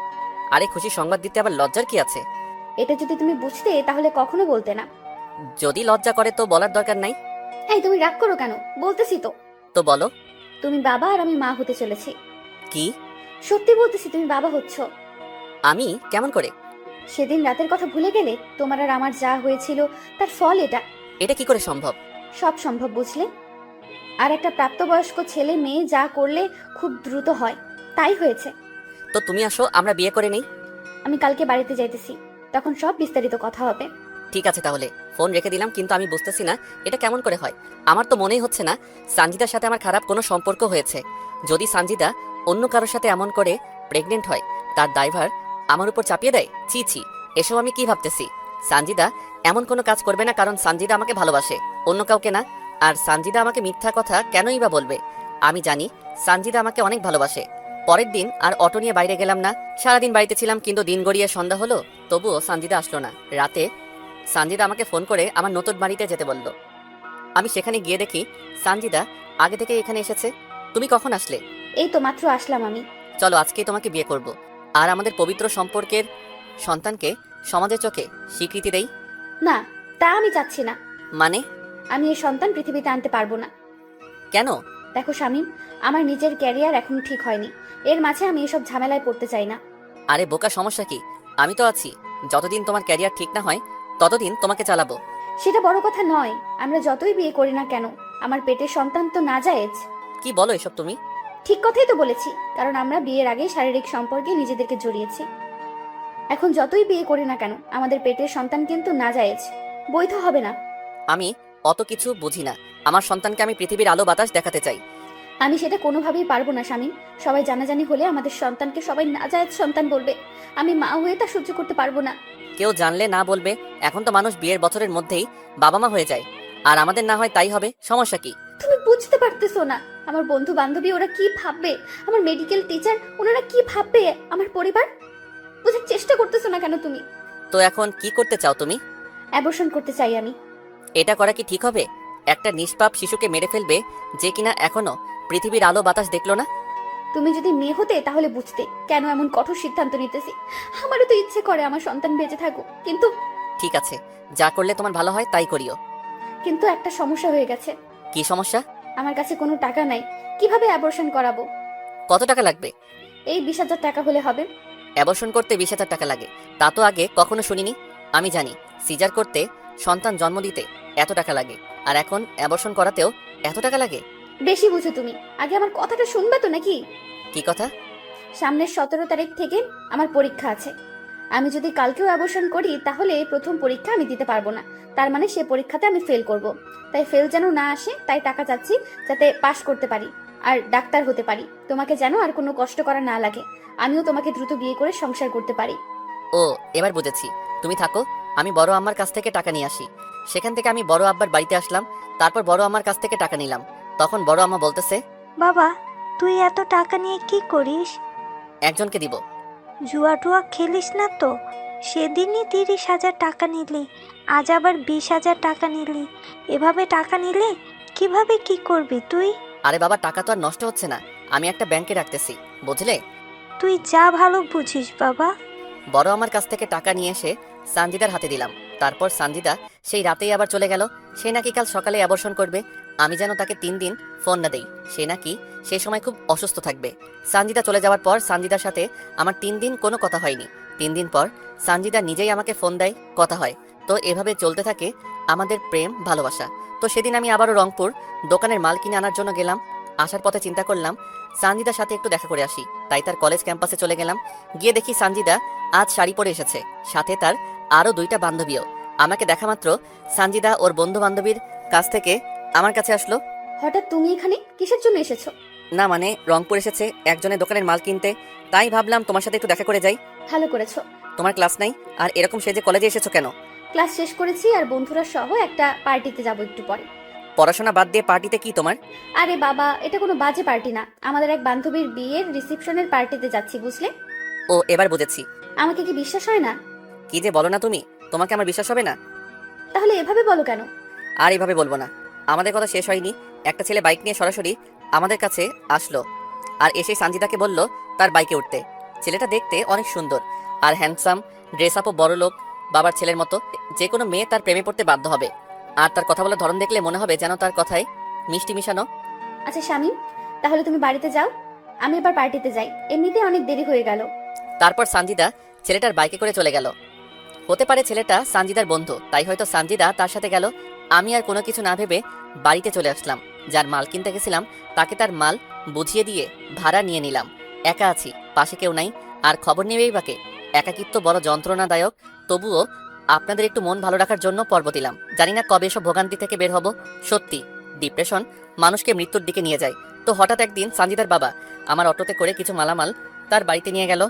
আরে খুশি সংবাদ দিতে আবার লজ্জার কি আছে? এটা যদি তুমি বুঝতে তাহলে কখনো বলতে না। যদি লজ্জা করে তো বলার দরকার নাই। এই তুমি রাগ করো কেন? বলতেছি তো। তো বলো। তুমি বাবা আর আমি মা হতে চলেছি। কি? সত্যি বলতেছি, তুমি বাবা হচ্ছ। আমি? কেমন করে? সেদিন রাতের কথা ভুলে গেলে? তোমার আর আমার যা হয়েছিল তার ফল এটা। এটা কি করে সম্ভব? সব সম্ভব, বুঝলে? আর একটা প্রাপ্তবয়স্ক ছেলে মেয়ে যা করলে খুব দ্রুত হয়, তাই হয়েছে। তো তুমি আসো, আমরা বিয়ে করে নেই। আমি কালকে বাড়িতে যাইতেছি, তখন সব বিস্তারিত কথা হবে। ঠিক আছে তাহলে, ফোন রেখে দিলাম। কিন্তু আমি বুঝতেছি না এটা কেমন করে হয়। আমার তো মনেই হচ্ছে না সঞ্জিতার সাথে আমার খারাপ কোনো সম্পর্ক হয়েছে। যদি সঞ্জিতা অন্য কারোর সাথে এমন করে প্রেগনেন্ট হয়, তার দায়ভার আমার উপর চাপিয়ে দেয়। ছি ছি, এসব আমি কি ভাবতেছি? সঞ্জিতা এমন কোনো কাজ করবে না, কারণ সঞ্জিতা আমাকে ভালোবাসে, অন্য কাউকে না। আর সঞ্জিতা আমাকে মিথ্যা কথা কেনই বা বলবে? আমি জানি সঞ্জিতা আমাকে অনেক ভালোবাসে। পরের দিন আর অটো নিয়ে বাইরে গেলাম না। সারাদিন বাড়িতে ছিলাম, কিন্তু দিন গড়িয়ে সন্ধ্যা হলো। তবুও সানজিদা আসলো না। রাতে সানজিদা আমাকে ফোন করে আমার নতুন বাড়িতে যেতে বলল। আমি সেখানে গিয়ে দেখি সানজিদা আগে থেকে এখানে এসেছে। তুমি কখন আসলে? এই তো মাত্র আসলাম আমি। চলো আজকেই তোমাকে বিয়ে করব, আর আমাদের পবিত্র সম্পর্কের সন্তানকে সমাজের চোখে স্বীকৃতি দেই। না, তা আমি চাচ্ছি না। মানে? আমি এই সন্তান পৃথিবীতে আনতে পারবো না। কেন? দেখো শামীম, আমার নিজের ক্যারিয়ার এখন ঠিক হয়নি। এর মাঝে আমি এসব ঝামেলায় পড়তে চাই না। আরে বোকা, সমস্যা কি? আমি তো আছি। যতদিন তোমার ক্যারিয়ার ঠিক না হয় ততদিন তোমাকে চালাবো। সেটা বড় কথা নয়। আমরা যতই বিয়ে করি না কেন, আমার পেটের সন্তান তো নাজায়েজ। কি বলো এসব তুমি? ঠিক কথাই তো বলেছি, কারণ আমরা বিয়ের আগে শারীরিক সম্পর্কে নিজেদেরকে জড়িয়েছি। এখন যতই বিয়ে করি না কেন, আমাদের পেটের সন্তান কিন্তু নাজায়েজ, বৈধ হবে না। আমি অত কিছু বুঝি না। আমার সন্তানকে আমি পৃথিবীর আলো বাতাস দেখাতে চাই। আমি সেটা কোনোভাবেই পারবো না শামীম। সবাই জানাজানি হলে আমাদের সন্তানকে সবাই নাজায়েজ সন্তান বলবে। আমি মা হয়ে তা সহ্য করতে পারবো না। কেউ জানলে না বলবে। এখন তো মানুষ বিয়ের বছরের মধ্যেই বাবা মা হয়ে যায়, আর আমাদের না হয় তাই হবে, সমস্যা কি? তুমি বুঝতে পারতেছো না আমার বন্ধু বান্ধবী ওরা কি ভাববে, আমার মেডিকেল টিচার ওনারা কি ভাববে, আমার পরিবার। বোঝার চেষ্টা করতেছো না কেন তুমি? তো এখন কি করতে চাও তুমি? অ্যাবর্শন করতে চাই আমি। এটা করা কি ঠিক হবে? একটা নিষ্পাপ শিশুকে মেরে ফেলবে যে কিনা এখনো পৃথিবীর আলো বাতাস দেখলো না। তুমি যদি মেয়ে হতে তাহলে বুঝতে কেন এমন কঠোর সিদ্ধান্ত নিতেছি। আমারও তো ইচ্ছে করে আমার সন্তান বেঁচে থাকুক, কিন্তু ঠিক আছে, যা করলে তোমার ভালো হয় তাই করিও। কিন্তু একটা সমস্যা হয়ে গেছে। কি সমস্যা? আমার কাছে কোনো টাকা নাই, কিভাবে অ্যাবর্শন করাবো? কত টাকা লাগবে? এই 20,000 টাকা হলে হবে। অ্যাবর্শন করতে 20,000 টাকা লাগে? তা তো আগে কখনো শুনিনি। আমি জানি সিজার করতে, সন্তান জন্ম দিতে এত টাকা লাগে, আর এখন অ্যাবর্শন করাতেও এত টাকা লাগে। বেশি বুঝো তুমি। আগে আমার কথাটা শুনবে তো নাকি? কি কথা? সামনের 17 তারিখ থেকে আমার পরীক্ষা আছে। আমি যদি কালকেও অ্যাবর্শন করি তাহলে প্রথম পরীক্ষা আমি দিতে পারবো না। তার মানে সে পরীক্ষাতে আমি ফেল করব। তাই ফেল যেন না আসে, তাই টাকা চাচ্ছি যাতে পাশ করতে পারি আর ডাক্তার হতে পারি। তোমাকে যেন আর কোনো কষ্ট করা না লাগে, আমিও তোমাকে দ্রুত বিয়ে করে সংসার করতে পারি। ও, এবার বুঝেছি। তুমি থাকো, আমি বড় আম্মার কাছ থেকে টাকা নিয়ে আসি। সেখান থেকে আমি বড় আব্বার বাড়িতে আসলাম, তারপর বড় আম্মার কাছ থেকে টাকা নিলাম। তখন বড় আম্মা বলতেছে, বাবা, তুই এত টাকা নিয়ে কি করিস? একজনকে দিব। জুয়া টুয়া খেলিস না তো? সেদিনই 30,000 টাকা নিলি, আজ আবার 20,000 টাকা নিলি। এভাবে টাকা নিলে কিভাবে কি করবি তুই? আরে বাবা, টাকা তো আর নষ্ট হচ্ছে না, আমি একটা ব্যাংকে রাখতেছি, বুঝলে? তুই যা ভালো বুঝিস বাবা। বড় আমার কাছ থেকে টাকা নিয়ে এসে সানজিদার হাতে দিলাম। তারপর সানজিদা সেই রাতেই আবার চলে গেল। সে নাকি কাল সকালে অ্যাবর্শন করবে। আমি যেন তাকে 3 দিন ফোন না দেই। সে নাকি সে সময় খুব অসুস্থ থাকবে। সানজিদা চলে যাওয়ার পর সানজিদার সাথে আমার 3 দিন কোনো কথা হয়নি। 3 দিন পর সানজিদা নিজেই আমাকে ফোন দেয়, কথা হয়। তো এভাবে চলতে থাকে আমাদের প্রেম ভালোবাসা। তো সেদিন আমি আবারও রংপুর দোকানের মাল কিনে আনার জন্য গেলাম। আসার পথে চিন্তা করলাম সানজিদার সাথে একটু দেখা করে আসি, তাই তার কলেজ ক্যাম্পাসে চলে গেলাম। গিয়ে দেখি সানজিদা আজ শাড়ি পরে এসেছে, সাথে তার আরও 2টা বান্ধবীও। আমাকে দেখা মাত্র সানজিদা ওর বন্ধু বান্ধবীর কাছ থেকে আমার কাছে আসলো। হঠাৎ তুমি এখানে কিসের জন্য এসেছো? না মানে, রংপুর এসেছে একজনের দোকানের মাল কিনতে, তাই ভাবলাম তোমার সাথে একটু দেখা করে যাই। ভালো করেছো। তোমার ক্লাস নাই, আর এরকম সেজে কলেজে এসেছো কেন? ক্লাস শেষ করেছি আর বন্ধুরা সহ একটা পার্টিতে যাব একটু পরে। পড়াশোনা বাদ দিয়ে পার্টিতে কি তোমার? আরে বাবা, এটা কোনো বাজে পার্টি না, আমাদের এক বান্ধবীর বিয়ের রিসেপশনের পার্টিতে যাচ্ছি, বুঝলে? ও, এবার বুঝেছি। আমাকে কি বিশ্বাস হয় না? কি যে বলো না তুমি, তোমাকে আমার বিশ্বাস হবে না? তাহলে এভাবে বলো কেন? আর এভাবে বলবো না। আমাদের কথা শেষ হয়নি, একটা ছেলে বাইক নিয়ে সরাসরি আমাদের কাছে আসলো, আর এসে সানজিদাকে বলল তার বাইকে উঠতে। ছেলেটা দেখতে অনেক সুন্দর আর হ্যান্ডসাম, ড্রেস আপও বড় লোক বাবার ছেলের মতো। যে কোনো মেয়ে তার প্রেমে পড়তে বাধ্য হবে, আর তার কথা বলার ধরন দেখলে মনে হবে যেন তার কথায় মিষ্টি মিশানো। আচ্ছা শামীম, তাহলে তুমি বাড়িতে যাও, আমি এবার পার্টিতে যাই, এমনিতেই অনেক দেরি হয়ে গেল। তারপর সানজিদা ছেলেটার বাইকে করে চলে গেল। হতে পারে ছেলেটা সানজিদার বন্ধু, তাই হয়তো সানজিদা তার সাথে গেল। আমি আর কোনো কিছু না ভেবে বাড়িতে চলে আসলাম। যার মাল কিনতে গেছিলাম তাকে তার মাল বুঝিয়ে দিয়ে ভাড়া নিয়ে নিলাম। একা আছি, পাশে কেউ নাই, আর খবর নেবেই বাকে। একাকিত্ব বড় যন্ত্রণাদায়ক, তবুও আপনাদের একটু মন ভালো রাখার জন্য পর্ব দিলাম। জানি না কবে এসব ভোগান্তি থেকে বের হব। সত্যি ডিপ্রেশন মানুষকে মৃত্যুর দিকে নিয়ে যায়। তো হঠাৎ একদিন সানজিদার বাবা আমার অটোতে করে কিছু মালামাল তার বাড়িতে নিয়ে গেল।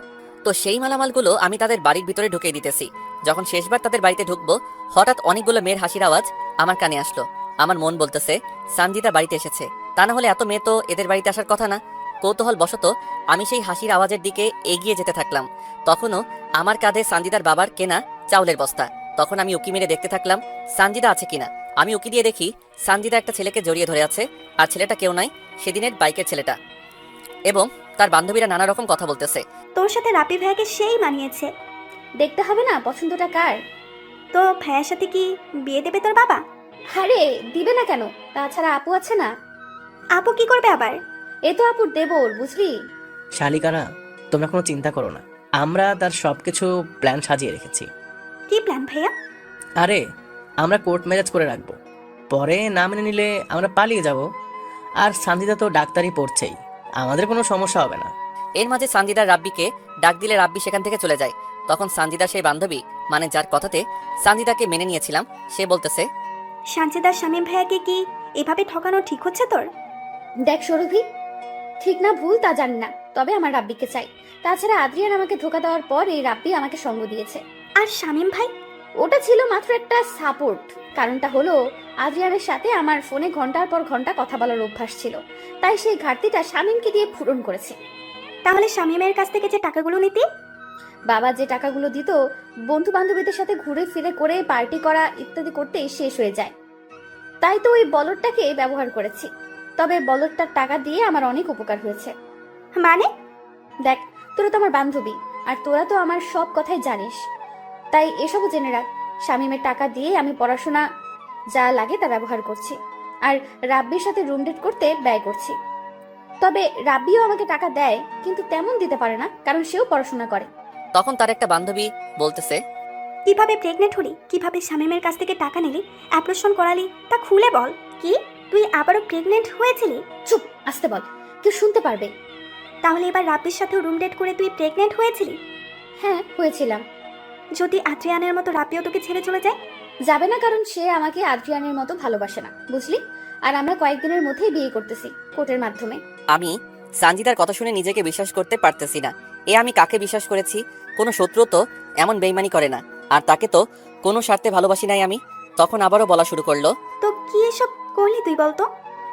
তো সেই মালামালগুলো আমি তাদের বাড়ির ভিতরে ঢুকিয়ে দিতেছি। যখন শেষবার তাদের বাড়িতে ঢুকবো, হঠাৎ অনেকগুলো মেয়ের হাসির আওয়াজ আমার কানে আসলো। আমার মন বলতেছে সানজিদা বাড়িতে এসেছে, তা না হলে এত মেয়ে তো এদের বাড়িতে আসার কথা না। কৌতূহল বশত আমি সেই হাসির আওয়াজের দিকে এগিয়ে যেতে থাকলাম। তখনও আমার কাঁধে সানজিদার বাবার কেনা চাউলের বস্তা। তখন আমি উকি মেরে দেখতে থাকলাম সানজিদা আছে কিনা। আমি উকি দিয়ে দেখি সানজিদা একটা ছেলেকে জড়িয়ে ধরে আছে, আর ছেলেটা কেউ নয়, সেদিনের বাইকের ছেলেটা। এবং তার বান্ধবীরা নানা রকম কথা বলতেছে। তোর সাথে রাপি ভাইয়াকে সেই মানিয়েছে। দেখতে হবে না পছন্দটা কার। তো ভাইয়ার সাথে কি বিয়ে দেবে তোর বাবা? আরে দিবে না কেন, তাছাড়া আপু আছে না। আপু কি করবে আবার? এ তো আপুর দেবর, বুঝলি। শালিকারা, তোমরা কোনো চিন্তা করো না, আমরা তার সবকিছু প্ল্যান সাজিয়ে রেখেছি। কি প্ল্যান ভাইয়া? আরে আমরা কোর্ট ম্যারেজ করে রাখবো, পরে না মেনে নিলে আমরা পালিয়ে যাব। আর সানজিদা তো ডাক্তারি পড়ছেই, আমাদের কোনো সমস্যা হবে না। এর মাঝে সানজিদার রাব্বিকে ডাক দিলে রাব্বি সেখান থেকে চলে যায়। তখন সানজিদার সেই বান্ধবী, মানে যার কথাতে সানজিদাকে মেনে নিয়েছিলাম, সে বলতেছে, সানজিদার শামীম ভাইয়াকে কি এভাবে ঠকানো ঠিক হচ্ছে তোর? দেখ সরভি, ঠিক না ভুল তা জানি না, তবে আমার রাব্বিকে চাই। তাছাড়া আদ্রিয়ান আমাকে ধোকা দেওয়ার পর এই রাব্বি আমাকে সঙ্গ দিয়েছে। আর শামীম ভাই? ওটা ছিল মাত্র একটা সাপোর্ট। কারণটা হলো আদ্রিয়ানের সাথে আমার ফোনে ঘন্টার পর ঘন্টা কথা বলার অভ্যাস ছিল, তাই সেই ঘাটতিটা শামীমকে দিয়ে পূরণ করেছে। তাহলে শামীমের কাছ থেকে যে টাকাগুলো নিতি? বাবা যে টাকাগুলো দিত বন্ধু বান্ধবীদের সাথে ঘুরে ফিরে করে পার্টি করা ইত্যাদি করতেই শেষ হয়ে যায়, তাই তো ওই বলদটাকে ব্যবহার করেছি। তবে বলদটার টাকা দিয়ে আমার অনেক উপকার হয়েছে। মানে? দেখ, তোরা তো আমার বান্ধবী, আর তোরা তো আমার সব কথাই জানিস, তাই এসবও জেনে রাখ। শামীমের টাকা দিয়ে আমি পড়াশোনা যা লাগে তা ব্যবহার করছি, আর রাব্বির সাথে রুম ডেট করতে ব্যয় করছি। তবে রাব্বিও আমাকে টাকা দেয়, কিন্তু তেমন দিতে পারে না, কারণ সেও পড়াশোনা করে। তখন তার একটা বান্ধবী বলতেছে, কিভাবে প্রেগনেন্ট হলি, কিভাবে শামীমের কাছ থেকে টাকা নিলি, অ্যাপ্রেশন করালি, তা খুলে বল। কি তুই আবারও প্রেগনেন্ট হয়েছিলি? চুপ, আসতে বল, কেউ শুনতে পারবে। তাহলে এবার রাব্বির সাথেও রুম ডেট করে তুই প্রেগনেন্ট হয়েছিলি? হ্যাঁ, হয়েছিলাম। যদি আদ্রিয়ানের মতো রাব্বিও তোকে ছেড়ে চলে যায়? যাবে না, কারণ সে আমাকে আদ্রিয়ানের মতো ভালোবাসে না, বুঝলি। আর আমরা কয়েকদিনের মধ্যেই বিয়ে করতেছি, কোর্টের মাধ্যমে। আমি সানজিদার কথা শুনে নিজেকে বিশ্বাস করতে পারতেছি না। আমি কাকে বিশ্বাস করেছি? কোনো শত্রু তো এমন বেইমানি করে না, আর তাকে তো কোনো স্বার্থে ভালোবাসি নাই আমি। তখন আবারও বলা শুরু করলো, তো কি এসব করলি তুই বলতো?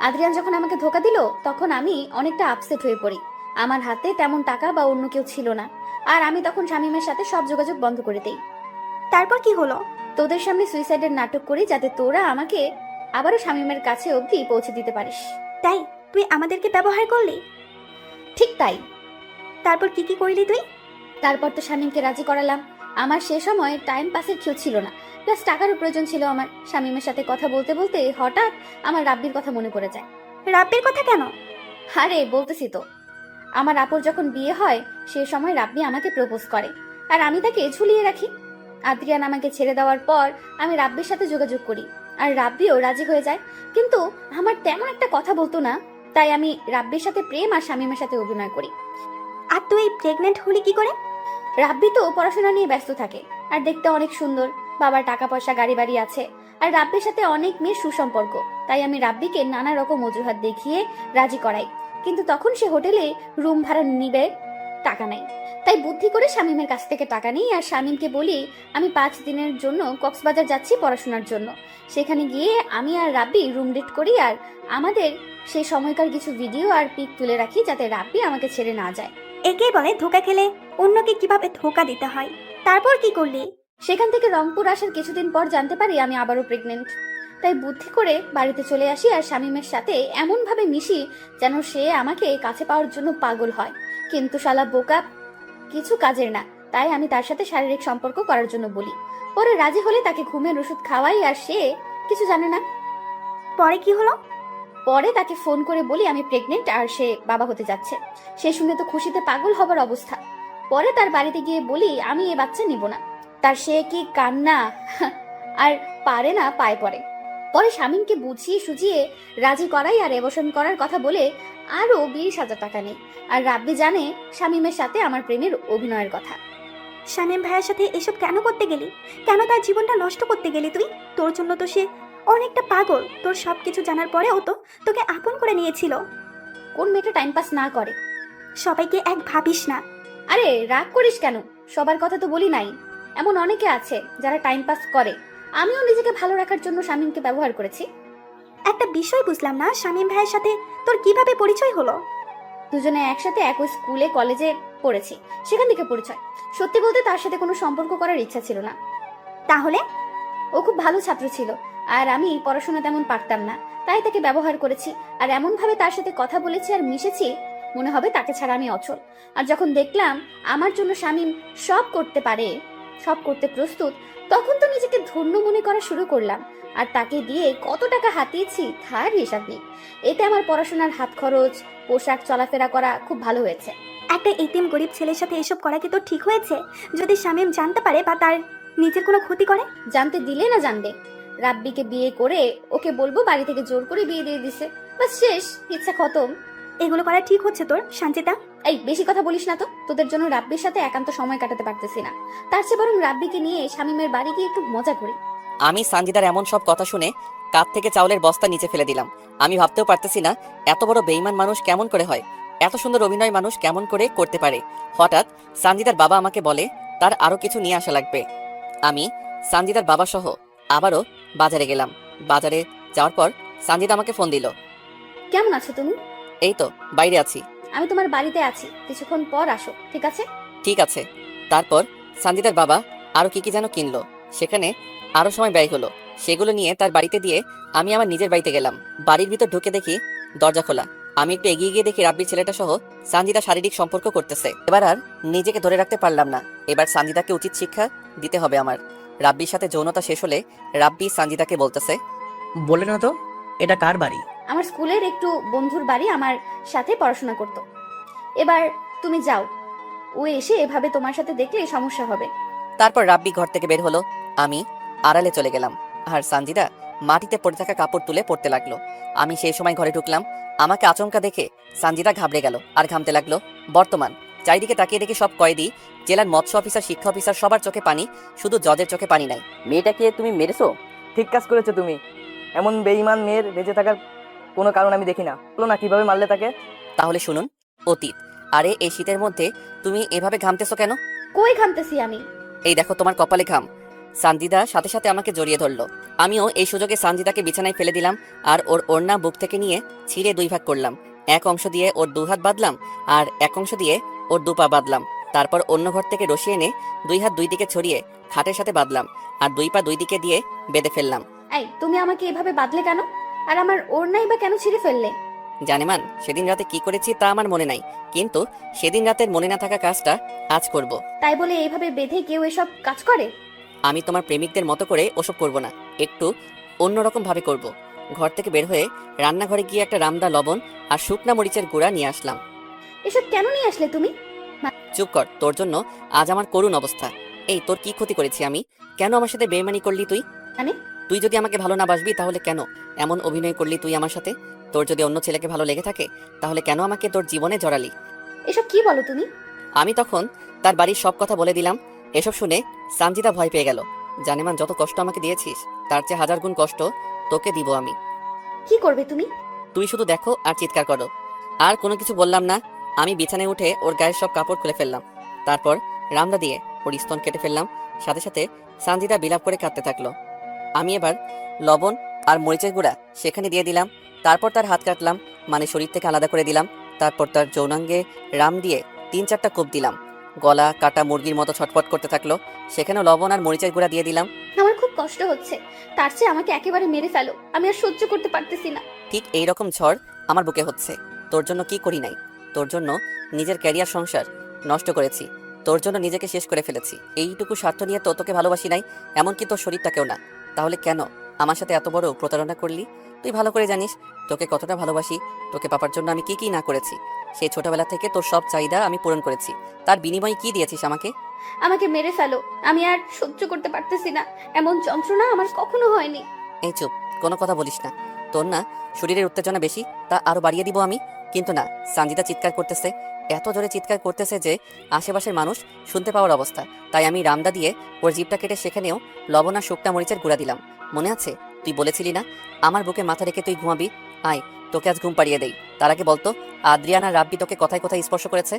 আদ্রিয়ান যখন আমাকে ধোকা দিল তখন আমি অনেকটা আপসেট হয়ে পড়ি। আমার হাতে তেমন টাকা বা অন্য কেউ ছিল না, আর আমি তখন শামীমের সাথে সব যোগাযোগ বন্ধ করে দেই। তারপর কি হলো? তোদের সামনে সুইসাইডের নাটক করি, যাতে তোরা আমাকে আবারও শামীমের কাছে অবধি পৌঁছে দিতে পারিস। তাই তুই আমাদেরকে ব্যবহার করলি? ঠিক তাই। তারপর কি কি করলি তুই? তারপর তো শামীমকে রাজি করালাম। আমার সে সময় টাইম পাসের কেউ ছিল না, প্লাস টাকারও প্রয়োজন ছিল আমার। শামীমের সাথে কথা বলতে বলতে হঠাৎ আমার রাব্বির কথা মনে পড়ে যায়। রাব্বির কথা কেন? আরে বলতেছি তো, আমার আপুর যখন বিয়ে হয় সে সময় রাব্বি আমাকে প্রপোজ করে, আর আমি তাকে ঝুলিয়ে রাখি। আদ্রিয়ান আমাকে ছেড়ে দেওয়ার পর আমি রাব্বির সাথে যোগাযোগ করি, আর রাব্বিও রাজি হয়ে যায়, কিন্তু আমার তেমন একটা কথা বলতো না, তাই আমি রাব্বির সাথে প্রেম আর শামীমের সাথে অভিনয় করি। আর তুই প্রেগনেন্ট হলি কি করে? রাব্বি তো পড়াশোনা নিয়ে ব্যস্ত থাকে, আর দেখতে অনেক সুন্দর, বাবার টাকা পয়সা গাড়ি বাড়ি আছে, আর রাব্বির সাথে অনেক মেয়ের সুসম্পর্ক, তাই আমি রাব্বিকে নানা রকম অজুহাত দেখিয়ে রাজি করাই। কিন্তু তখন সে হোটেলে রুম ভাড়া নিবে, টাকা নাই, তাই বুদ্ধি করে শামীমের কাছ থেকে টাকা নিই, আর শামীমকে বলি আমি 5 দিনের জন্য কক্সবাজার যাচ্ছি পড়াশোনার জন্য। সেখানে গিয়ে আমি আর রাব্বি রুম ডেট করি, আর আমাদের সেই সময়কার কিছু ভিডিও আর পিক তুলে রাখি, যাতে রাব্বি আমাকে ছেড়ে না যায়। একেই বলে ধোকা খেলে অন্যকে কিভাবে ধোকা দিতে হয়। তারপর কি করলি? সেখান থেকে রংপুর আসার কিছুদিন পর জানতে পারি আমি আবারও প্রেগনেন্ট, তাই বুদ্ধি করে বাড়িতে চলে আসি, আর শামীমের সাথে এমন ভাবে মিশি যেন সে আমাকে কাছে পাওয়ার জন্য পাগল হয়। কিন্তু শালা বোকা, কিছু কাজের না, তাই আমি তার সাথে শারীরিক সম্পর্ক করার জন্য বলি। পরে রাজি হলে তাকে ঘুমের ওষুধ খাওয়াই, আর সে কিছু জানে না। পরে কি হলো? পরে তাকে ফোন করে বলি আমি প্রেগনেন্ট আর সে বাবা হতে যাচ্ছে। সে শুনে তো খুশিতে পাগল হবার অবস্থা। পরে তার বাড়িতে গিয়ে বলি আমি এ বাচ্চা নিব না। তার সে কি কান্না, আর পারে না পায়ে পড়ে। পরে শামীমকে বুঝিয়ে সুঝিয়ে রাজি করাই, আর এবসন করার কথা বলে আরো 20,000 টাকা নেই। আর রাব্বি জানে শামীমের সাথে আমার প্রেমের অভিনয়ের কথা। শামীম ভাইয়ের সাথে এসব কেন করতে গেলি? কেন তার জীবনটা নষ্ট করতে গেলি তুই? তোর জন্য তো সে অনেকটা পাগল। তোর সবকিছু জানার পরেও তো তোকে আপন করে নিয়েছিল। কোন মেয়েটা টাইম পাস না করে? সবাইকে এক ভাবিস না। আরে রাগ করিস কেন? সবার কথা তো বলি নাই, এমন অনেকে আছে যারা টাইম পাস করে। আমিও নিজেকে ভালো রাখার জন্য শামীমকে ব্যবহার করেছি। একটা বিষয় বুঝলাম না, শামীম ভাইয়ের সাথে তোর কিভাবে পরিচয় হলো? দুজনে একসাথে একই স্কুলে কলেজে পড়েছি, সেখান থেকে পরিচয়। সত্যি বলতে তার সাথে কোনো সম্পর্ক করার ইচ্ছা ছিল না। তাহলে ও খুব ভালো ছাত্র ছিল, আর আমি পড়াশোনা তেমন পারতাম না, তাই তাকে ব্যবহার করেছি। আর এমন ভাবে তার সাথে কথা বলেছি আর মিশেছি, মনে হবে তাকে ছাড়া আমি অচল। আর যখন দেখলাম আমার জন্য শামীম সব করতে পারে, সব করতে প্রস্তুত, তখন তো নিজেকে ধন্য মনে করা শুরু করলাম। আর তাকে দিয়ে কত টাকা হাতিয়েছি তার হিসাব নেই। এতে আমার পড়াশোনার হাত খরচ, পোশাক, চলাফেরা করা খুব ভালো হয়েছে। একটা এতিম গরিব ছেলের সাথে এসব করা কি তোর ঠিক হয়েছে? যদি শামীম জানতে পারে বা তার নিজের কোনো ক্ষতি করে? জানতে দিলে না জানবে, রাব্বিকে বিয়ে করে ওকে বলবো বাড়ি থেকে জোর করে বিয়ে দিয়ে দিছে, বাস শেষ, ইচ্ছা খতম। এগুলো করা ঠিক হচ্ছে তোর, সঞ্চিতা? এই বেশি কথা বলিস না তো, তোদের জন্য রাব্বির সাথে একান্ত সময় কাটাতে পারতেছি না। তার চেয়ে বরং রাব্বিকে নিয়ে শামীমের বাড়ি গিয়ে একটু মজা করি। আমি সানজিদার এমন সব কথা শুনে কাঁধ থেকে চাউলের বস্তা নিচে ফেলে দিলাম। আমি ভাবতেও পারতেছি না এত বড় বেঈমান মানুষ কেমন করে হয়, এত সুন্দর অভিনয় মানুষ কেমন করে করতে পারে। হঠাৎ সানজিদার বাবা আমাকে বলে তার আরো কিছু নিয়ে আসা লাগবে। আমি সানজিদার বাবা সহ আবারও বাজারে গেলাম। বাজারে যাওয়ার পর সানজিদা আমাকে ফোন দিল। কেমন আছো তুমি? এই তো বাইরে আছি। আমি তোমার বাড়িতে আছি, কিছুক্ষণ পর আসো, ঠিক আছে? ঠিক আছে। তারপর সানজিদার বাবা আরো কি কি যেন কিনলো, সেখানে আরো সময় ব্যয় হলো। সেগুলো নিয়ে তার বাড়িতে দিয়ে আমি আমার নিজের বাড়িতে গেলাম। বাড়ির ভিতর ঢুকে দেখি দরজা খোলা। আমি একটু এগিয়ে গিয়ে দেখি রাব্বির ছেলেটা সহ সানজিদা শারীরিক সম্পর্ক করতেছে। এবার আর নিজেকে ধরে রাখতে পারলাম না। এবার সানজিদাকে উচিত শিক্ষা দিতে হবে আমার। রাব্বির সাথে যৌনতা শেষ হলে রাব্বি সানজিদাকে বলতেছে, বলে না তো এটা কার বাড়ি? আমার স্কুলের একটু বন্ধুর বাড়ি, আমার সাথে পড়াশোনা করতো। এবার তুমি যাও, ও এসে এভাবে তোমার সাথে দেখলে সমস্যা হবে। তারপর রাব্বি ঘর থেকে বের হলো। আমি আড়ালে চলে গেলাম, আর সানজিদা মাটিতে পড়ে থাকা কাপড় তুলে পড়তে লাগলো। আমি সেই সময় ঘরে ঢুকলাম। আমাকে আচমকা দেখে সানজিদা ঘাবড়ে গেল আর ঘামতে লাগলো। বর্তমান চারিদিকে তাকিয়ে দেখি সব কয়েদি, জেলার মৎস্য অফিসার, শিক্ষা অফিসার, সবার চোখে পানি, শুধু জজের চোখে পানি নাই। মেয়েটাকে তুমি মেরেছো? ঠিক কাজ করেছো তুমি। এমন বেঈমান মেয়ের বেঁচে থাকার কোনো কারণ আমি দেখি না। বলো না কিভাবে মারলে তাকে? তাহলে শুনুন অতীত। আরে এই শীতের মধ্যে তুমি এভাবে ঘামতেছো কেন? কই ঘামতেছি আমি? এই দেখো তোমার কপালে ঘাম। সানজিদা সাথে সাথে আমাকে জড়িয়ে ধরলো। আমিও এই সুযোগে সানজিদাকে বিছানায় ফেলে দিলাম আর ওর ওড়না বুক থেকে নিয়ে ছিঁড়ে দুই ভাগ করলাম। এক অংশ দিয়ে ওর দু হাত বাঁধলাম আর এক অংশ দিয়ে ওর দু পা বাঁধলাম। তারপর অন্য ঘর থেকে রশি এনে দুই হাত দুই দিকে ছড়িয়ে খাটের সাথে বাঁধলাম আর দুই পা দুই দিকে দিয়ে বেঁধে ফেললাম। এই তুমি আমাকে এভাবে বাঁধলে কেন? আর আমার ওড়নাই বা কেন ছিঁড়ে ফেললে? জানেমান সেদিন রাতে কি করেছি তা আমার মনে নাই, কিন্তু সেদিন রাতের মনে না থাকা কাজটা আজ করব। তাই বলে এইভাবে বেঁধে কেউ এসব কাজ করে? আমি তোমার প্রেমিকদের মতো করে ওসব করব না, একটু অন্যরকম ভাবে করব। ঘর থেকে বের হয়ে রান্নাঘরে গিয়ে একটা রামদা লবণ আর শুকনা মরিচের গুঁড়া নিয়ে আসলাম। এসব কেন নিয়ে আসলে তুমি? চুপ কর, তোর জন্য আজ আমার করুণ অবস্থা। এই তোর কি ক্ষতি করেছি আমি? কেন আমার সাথে বেইমানি করলি তুই? মানে? তুই যদি আমাকে ভালো না বাসবি তাহলে কেন এমন অভিনয় করলি তুই আমার সাথে? তোর যদি অন্য ছেলেকে ভালো লেগে থাকে তাহলে কেন আমাকে তোর জীবনে জড়ালি? এসব কি বলো তুমি? আমি তখন তার বাড়ির সব কথা বলে দিলাম। এসব শুনে সানজিদা ভয় পেয়ে গেল। জানেমান যত কষ্ট আমাকে দিয়েছিস তার চেয়ে হাজার গুণ কষ্ট তোকে দিব আমি। কি করবে তুমি? তুই শুধু দেখো আর চিৎকার করো। আর কোনো কিছু বললাম না। আমি বিছানায় উঠে ওর গায়ের সব কাপড় খুলে ফেললাম। তারপর রামদা দিয়ে ওর স্তন কেটে ফেললাম। সাথে সাথে সানজিদা বিলাপ করে কাঁদতে থাকলো। আমি এবার লবণ আর মরিচের গুঁড়া সেখানে দিয়ে দিলাম। তারপর তার হাত কাটলাম, মানে শরীর থেকে আলাদা করে দিলাম। তারপর তার যৌনাঙ্গে রাম দিয়ে 3-4টা কোপ দিলাম। গলা কাটা মুরগির মতো ছটফট করতে থাকলো। সেখানেও লবণ আর মরিচের গুঁড়া দিয়ে দিলাম। আমার খুব কষ্ট হচ্ছে, তার চেয়ে আমাকে একেবারে মেরে ফেলো, আমি আর সহ্য করতে পারতেছি না। ঠিক এইরকম ঝড় আমার বুকে হচ্ছে। তোর জন্য কি করি নাই? তোর জন্য নিজের ক্যারিয়ার, সংসার নষ্ট করেছি। তোর জন্য নিজেকে শেষ করে ফেলেছি। এইটুকু স্বার্থ নিয়ে তো তোকে ভালোবাসি নাই, এমনকি তোর শরীরটাকেও না। তাহলে কেন আমার সাথে এত বড় প্রতারণা করলি? তুই ভালো করে জানিস তোকে কতটা ভালোবাসি। তোকে পাবার জন্য আমি কি কি না করেছি। সেই ছোটবেলা থেকে তোর সব চাহিদা আমি পূরণ করেছি। তার বিনিময়ে কি দিয়েছিস আমাকে? আমাকে মেরে ফেলো, আমি আর সহ্য করতে পারতেছি না। এমন যন্ত্রণা আমার কখনো হয়নি। এই চুপ, কোনো কথা বলিস না। তোর না শরীরের উত্তেজনা বেশি, তা আরো বাড়িয়ে দিব আমি। কিন্তু না, সানজিদা চিৎকার করতেছে, এত জোরে চিৎকার করতেছে যে আশেপাশের মানুষ শুনতে পাওয়ার অবস্থা। তাই আমি রামদা দিয়ে ওর জিভটা কেটে সেখানেও লবণ আর শুকনা মরিচের গুঁড়া দিলাম। মনে আছে তুই বলেছিলি না আমার বুকে মাথা রেখে তুই ঘুমাবি? আয় তোকে আজ ঘুম পাড়িয়ে দেই। তার আগে বলতো আদ্রিয়ান আর রাব্বি তোকে কথায় কথায় স্পর্শ করেছে?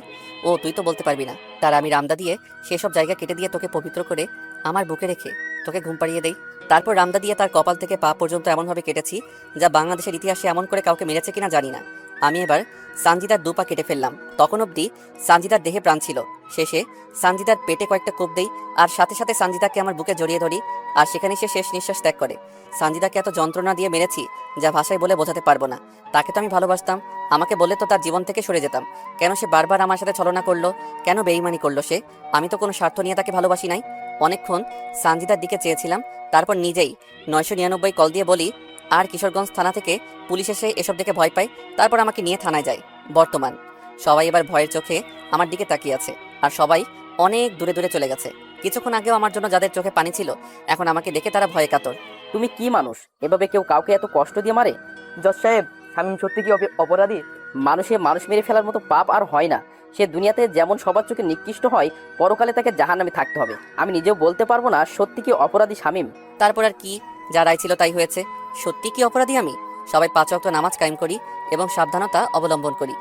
ও তুই তো বলতে পারবি না। তার আমি রামদা দিয়ে সেসব জায়গা কেটে দিয়ে তোকে পবিত্র করে আমার বুকে রেখে তোকে ঘুম পাড়িয়ে দেই। তারপর রামদা দিয়ে তার কপাল থেকে পা পর্যন্ত এমনভাবে কেটেছি যা বাংলাদেশের ইতিহাসে এমন করে কাউকে মেরেছে কিনা জানি না। আমি এবার সানজিদার দুপা কেটে ফেললাম। তখন অবধি সানজিদার দেহে প্রাণ ছিল। শেষে সানজিদার পেটে কয়েকটা কোপ দেই, আর সাথে সাথে সানজিদাকে আমার বুকে জড়িয়ে ধরি, আর সেখানে সে শেষ নিঃশ্বাস ত্যাগ করে। সানজিদাকে এত যন্ত্রণা দিয়ে মেরেছি যা ভাষায় বলে বোঝাতে পারবো না। তাকে তো আমি ভালোবাসতাম, আমাকে বললে তো তার জীবন থেকে সরে যেতাম। কেন সে বারবার আমার সাথে ছলনা করলো? কেন বেইমানি করলো সে? আমি তো কোনো স্বার্থ নিয়ে তাকে ভালোবাসি নাই। অনেকক্ষণ সানজিদার দিকে চেয়েছিলাম, তারপর নিজেই 999 কল দিয়ে বলি, আর কিশোরগঞ্জ থানা থেকে পুলিশ এসে এসব দেখে ভয় পায়, তারপর আমাকে নিয়ে থানায় যায়। বর্তমান সবাই এবার ভয়ের চোখে আমার দিকে তাকিয়ে আছে, আর সবাই অনেক দূরে দূরে চলে গেছে। কিছুক্ষণ আগেও আমার জন্য যাদের চোখে পানি ছিল, এখন আমাকে দেখে তারা ভয়ে কাতর। তুমি কি মানুষ? এভাবে কেউ কাউকে এত কষ্ট দিয়ে মারে? জজ সাহেব, শামীম সত্যি কি অপরাধী? মানুষ মেরে ফেলার মতো পাপ আর হয় না। সে দুনিয়াতে যেমন সবার চোখে নিকৃষ্ট হয়, পরকালে তাকে জাহান্নামে থাকতে হবে। আমি নিজেও বলতে পারবো না সত্যি কি অপরাধী শামীম। তারপর আর কি, যা রায় ছিল তাই হয়েছে। সত্যি কি অপরাধী আমি? সবাই 5 ওয়াক্ত নামাজ কায়েম করি এবং সাবধানতা অবলম্বন করি।